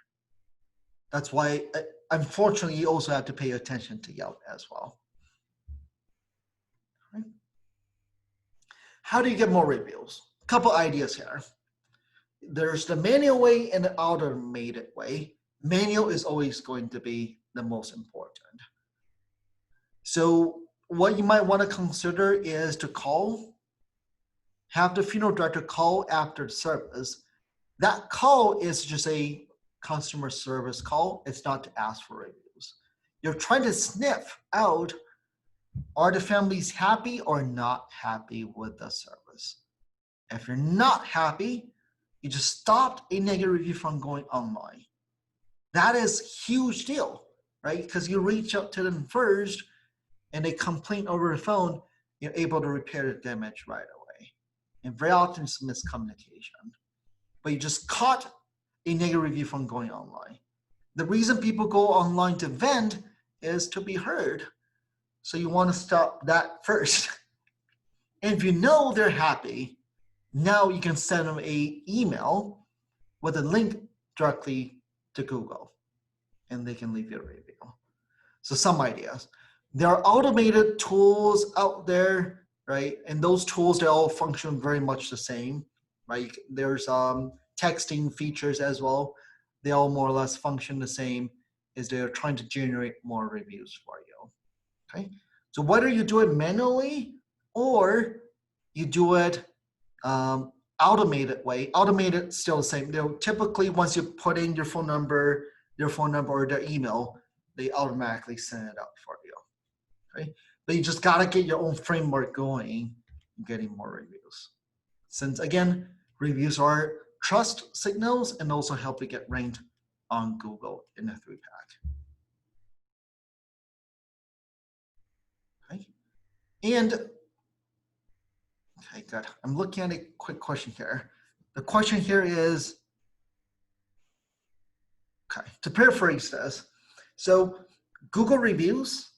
That's why, unfortunately, you also have to pay attention to Yelp as well. Right? How do you get more reviews? A couple ideas here. There's the manual way and the automated way. Manual is always going to be the most important. So what you might want to consider is to have the funeral director call after the service. That call is just a customer service call. It's not to ask for reviews. You're trying to sniff out, are the families happy or not happy with the service? If you're not happy, you just stopped a negative review from going online. That is a huge deal, right? Because you reach out to them first and they complain over the phone, you're able to repair the damage right away. And very often it's miscommunication. But you just caught a negative review from going online. The reason people go online to vent is to be heard. So you want to stop that first. And if you know they're happy, now you can send them an email with a link directly to Google, and they can leave you a review. So some ideas. There are automated tools out there, right? And those tools, they all function very much the same, right? There's texting features as well. They all more or less function the same as they're trying to generate more reviews for you, okay? So whether you do it manually or you do it automated way, automated still the same. They'll typically, once you put in your phone number or their email, they automatically send it out for you. Okay? But you just gotta get your own framework going, getting more reviews. Since again, reviews are trust signals and also help you get ranked on Google in the 3-pack. Okay. And okay, good. I'm looking at a quick question here. The question here is, okay, to paraphrase this, so Google reviews,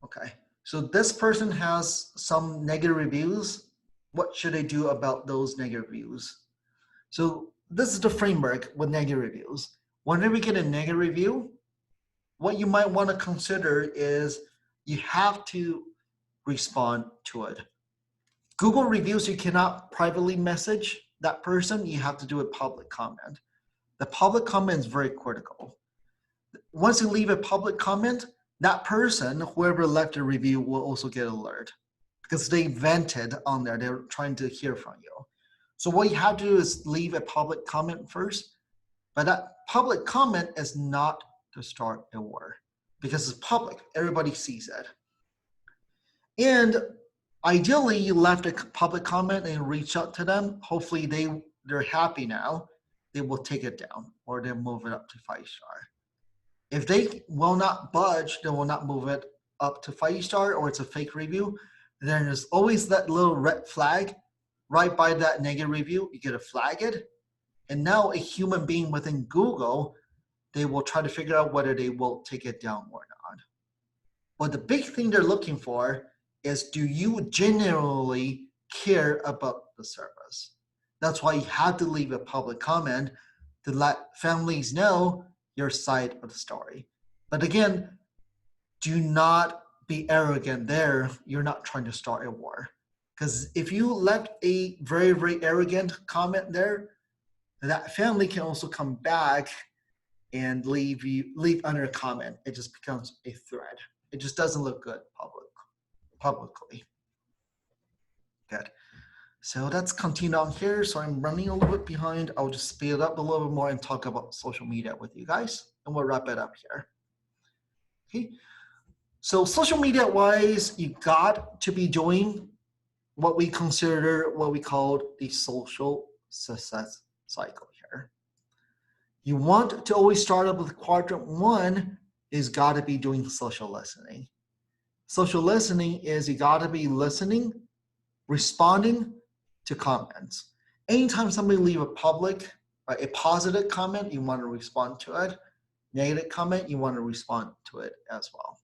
okay, so this person has some negative reviews. What should they do about those negative reviews? So this is the framework with negative reviews. Whenever you get a negative review, what you might want to consider is you have to respond to it. Google reviews, you cannot privately message that person. You have to do a public comment. The public comment is very critical. Once you leave a public comment, that person, whoever left a review, will also get alert because they vented on there. They're trying to hear from you. So what you have to do is leave a public comment first, but that public comment is not to start a war because it's public. Everybody sees it. And ideally, you left a public comment and reach out to them. Hopefully they're happy now. They will take it down or they'll move it up to 5-star. If they will not budge, they will not move it up to 5-star or it's a fake review, then there's always that little red flag right by that negative review. You get to flag it. And now a human being within Google, they will try to figure out whether they will take it down or not. But the big thing they're looking for is, do you genuinely care about the service? That's why you have to leave a public comment to let families know your side of the story. But again, do not be arrogant there. You're not trying to start a war. Because if you left a very, very arrogant comment there, that family can also come back and leave under a comment. It just becomes a threat. It just doesn't look good publicly. Good. So let's continue on here. So I'm running a little bit behind. I'll just speed it up a little bit more and talk about social media with you guys, and we'll wrap it up here. Okay. So social media wise, you got to be doing what we consider what we call the social success cycle here. You want to always start up with quadrant 1 is got to be doing social listening. Social listening is you got to be listening, responding to comments. Anytime somebody leave a public, a positive comment, you want to respond to it. Negative comment, you want to respond to it as well.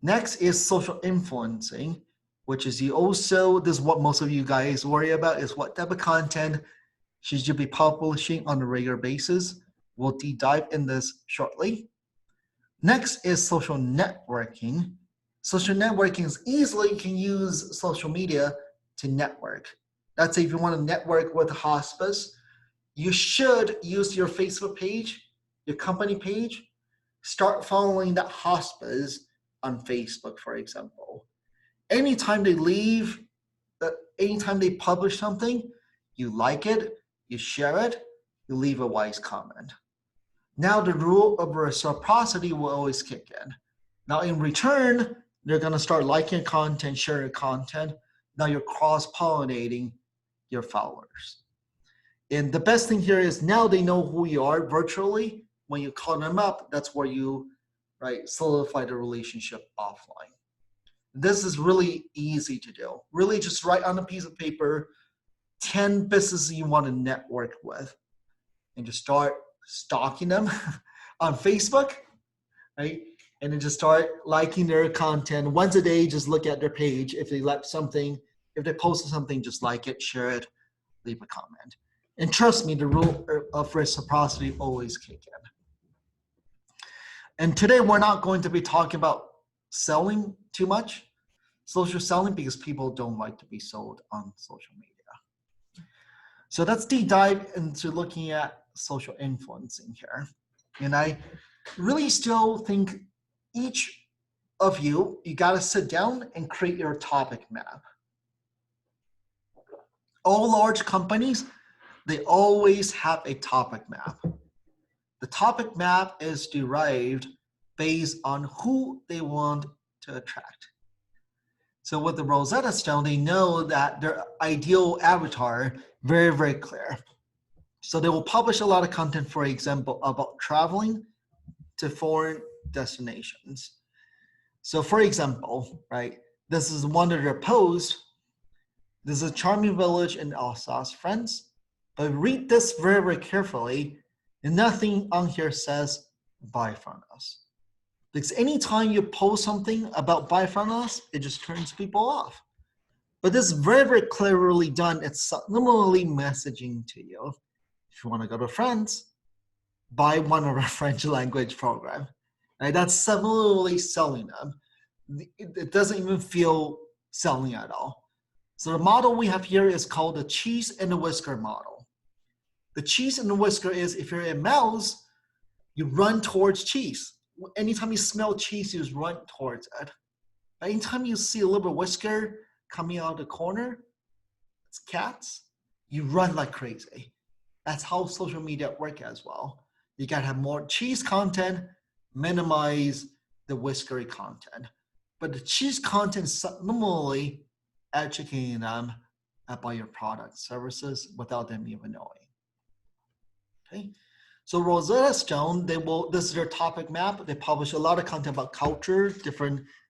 Next is social influencing, which is this is what most of you guys worry about, is what type of content should you be publishing on a regular basis. We'll deep dive in this shortly. Next is social networking. Social networking is easily you can use social media to network. Let's say if you want to network with a hospice, you should use your Facebook page, your company page, start following that hospice on Facebook, for example. Anytime they anytime they publish something, you like it, you share it, you leave a wise comment. Now the rule of reciprocity will always kick in. Now in return, they're going to start liking content, sharing content. Now you're cross-pollinating your followers. And the best thing here is now they know who you are virtually. When you call them up, that's where you solidify the relationship offline. This is really easy to do. Really just write on a piece of paper 10 businesses you want to network with and just start stalking them on Facebook, right? And then just start liking their content. Once a day, just look at their page. If they like something, if they posted something, just like it, share it, leave a comment. And trust me, the rule of reciprocity always kick in. And today we're not going to be talking about selling too much, social selling, because people don't like to be sold on social media. So let's deep dive into looking at social influencing here. And I really still think each of you got to sit down and create your topic map. All large companies, they always have a topic map. The topic map is derived based on who they want to attract. So with the Rosetta Stone, they know that their ideal avatar very, very clear. So they will publish a lot of content, for example, about traveling to foreign destinations. So for example, this is one of their posts. This is a charming village in Alsace, France. But read this very, very carefully, and nothing on here says buy from us. Because anytime you post something about buy from us, it just turns people off. But this is very, very clearly done. It's subliminally messaging to you. If you want to go to France, buy one of our French language program. Right? That's subliminally selling them. It doesn't even feel selling at all. So the model we have here is called the cheese and the whisker model. The cheese and the whisker is if you're a mouse, you run towards cheese. Anytime you smell cheese, you just run towards it. Anytime you see a little whisker coming out of the corner, it's cats, you run like crazy. That's how social media work as well. You gotta have more cheese content, minimize the whiskery content. But the cheese content is subliminally educating them about your product, services, without them even knowing. Okay. So Rosetta Stone, this is their topic map. They publish a lot of content about culture,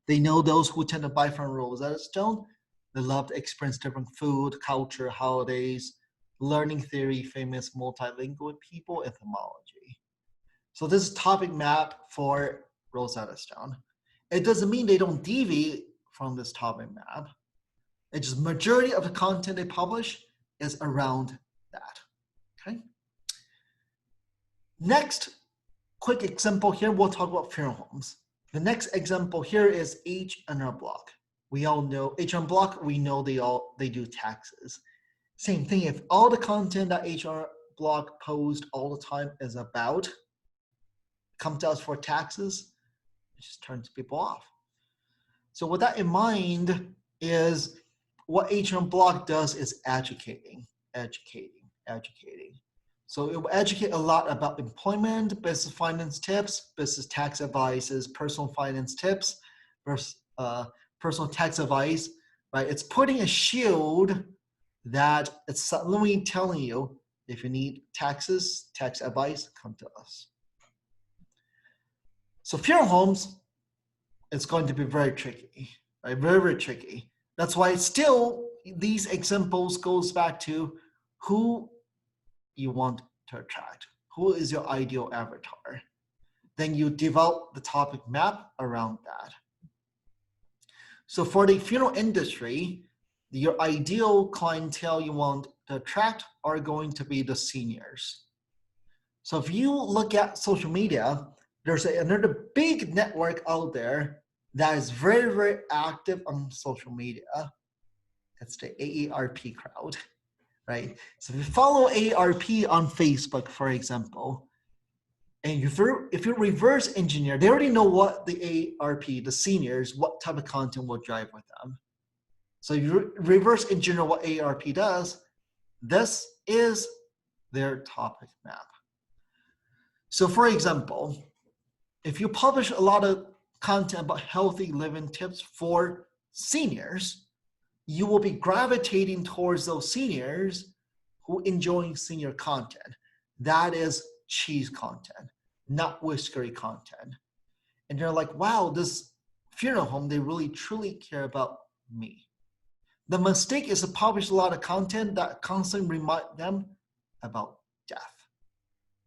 they know those who tend to buy from Rosetta Stone. They love to experience different food, culture, holidays, learning theory, famous multilingual people, etymology. So this is topic map for Rosetta Stone. It doesn't mean they don't deviate from this topic map. It's just majority of the content they publish is around that, okay? Next, quick example here, we'll talk about funeral homes. The next example here is H&R Block. We all know H&R Block, we know they do taxes. Same thing, if all the content that H&R Block posts all the time is about, come to us for taxes, it just turns people off. So with that in mind is what H&R Block does is educating. So it will educate a lot about employment, business finance tips, business tax advices, personal finance tips, personal tax advice, right? It's putting a shield that it's suddenly telling you, if you need tax advice, come to us. So funeral homes, it's going to be very tricky, right? Very, very tricky. That's why still these examples goes back to who you want to attract. Who is your ideal avatar? Then you develop the topic map around that. So for the funeral industry, your ideal clientele you want to attract are going to be the seniors. So if you look at social media, there's another big network out there that is very, very active on social media. It's the AARP crowd, right? So if you follow AARP on Facebook, for example, and if you reverse engineer, they already know what the AARP, the seniors, what type of content will drive with them. So if you reverse engineer what AARP does, this is their topic map. So for example, if you publish a lot of content about healthy living tips for seniors, you will be gravitating towards those seniors who enjoy senior content. That is cheese content, not whiskery content. And they're like, wow, this funeral home, they really truly care about me. The mistake is to publish a lot of content that constantly remind them about death,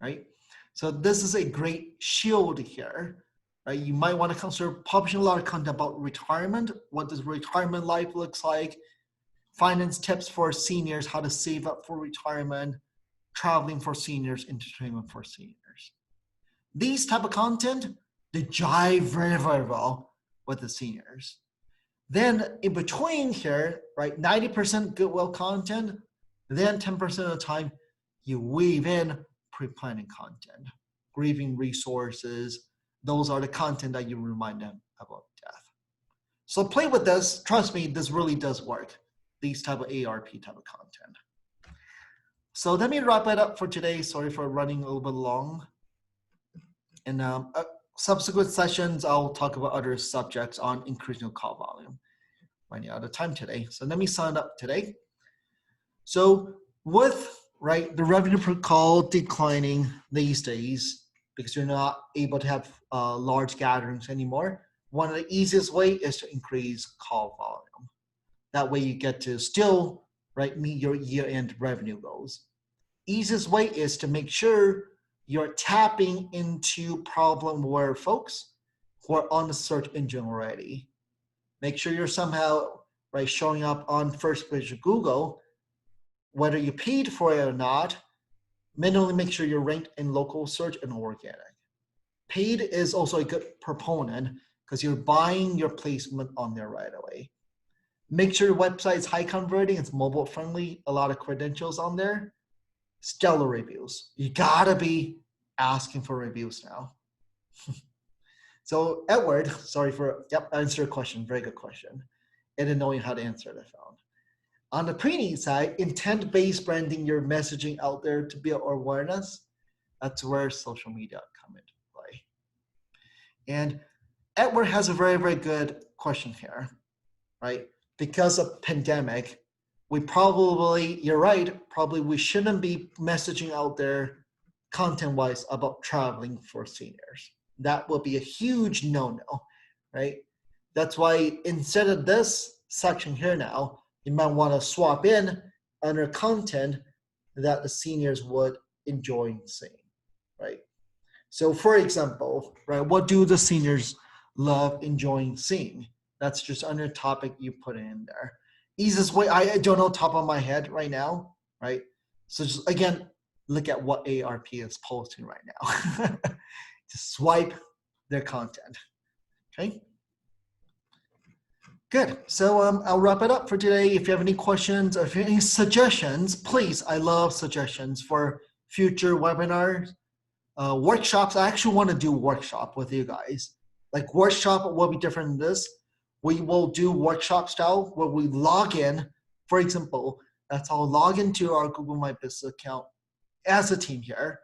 right? So this is a great shield here, right? You might want to consider publishing a lot of content about retirement. What does retirement life looks like? Finance tips for seniors, how to save up for retirement, traveling for seniors, entertainment for seniors. These type of content, they jive very, very well with the seniors. Then in between here, right, 90% goodwill content, then 10% of the time, you weave in pre-planning content, grieving resources. Those are the content that you remind them about death. So play with this. Trust me, this really does work. These type of ARP type of content. So let me wrap it up for today. Sorry for running a little bit long. And subsequent sessions, I'll talk about other subjects on increasing call volume. Running out of time today. So let me sign up today. So with the revenue per call declining these days because you're not able to have large gatherings anymore, one of the easiest way is to increase call volume. That way you get to still meet your year-end revenue goals. Easiest way is to make sure you're tapping into problem-aware folks who are on the search engine already. Make sure you're somehow showing up on first page of Google, whether you paid for it or not. Minimally make sure you're ranked in local search and organic. Paid is also a good proponent because you're buying your placement on there right away. Make sure your website is high converting, it's mobile friendly, a lot of credentials on there. Stellar reviews. You gotta be asking for reviews now. So Edward, sorry for, answer your question, very good question. And then knowing how to answer it, I found. On the pre-need side, intent-based branding, your messaging out there to build awareness, that's where social media come into play. And Edward has a very, very good question here, right? Because of pandemic, we probably, you're right, probably we shouldn't be messaging out there content-wise about traveling for seniors. That will be a huge no-no, right? That's why instead of this section here now, you might want to swap in under content that the seniors would enjoy seeing, right? So for example, what do the seniors love enjoying seeing? That's just under topic you put in there. Easiest way, I don't know top of my head right now, right? So just again, look at what ARP is posting right now. Just swipe their content, okay? Good, so I'll wrap it up for today. If you have any questions or if you have any suggestions, please, I love suggestions for future webinars, workshops. I actually want to do workshop with you guys. Like workshop will be different than this. We will do workshop style where we log in. For example, that's how I'll log into our Google My Business account as a team here,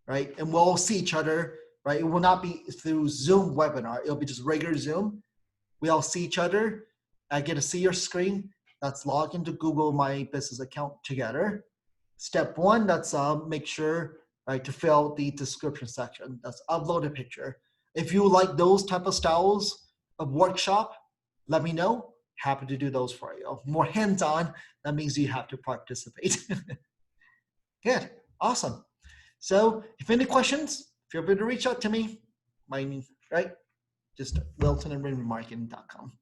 right? And we'll all see each other, right? It will not be through Zoom webinar. It'll be just regular Zoom. We all see each other. I get to see your screen. Let's log into Google My Business account together. Step one, let's make sure, right, to fill out the description section. Let's upload a picture. If you like those type of styles of workshop, let me know. Happy to do those for you. More hands-on, that means you have to participate. Good, awesome. So if any questions, feel free to reach out to me. Right? Just wilton@brinrinmarketing.com.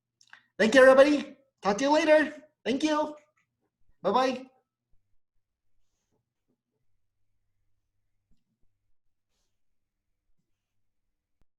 Thank you, everybody. Talk to you later. Thank you. Bye-bye.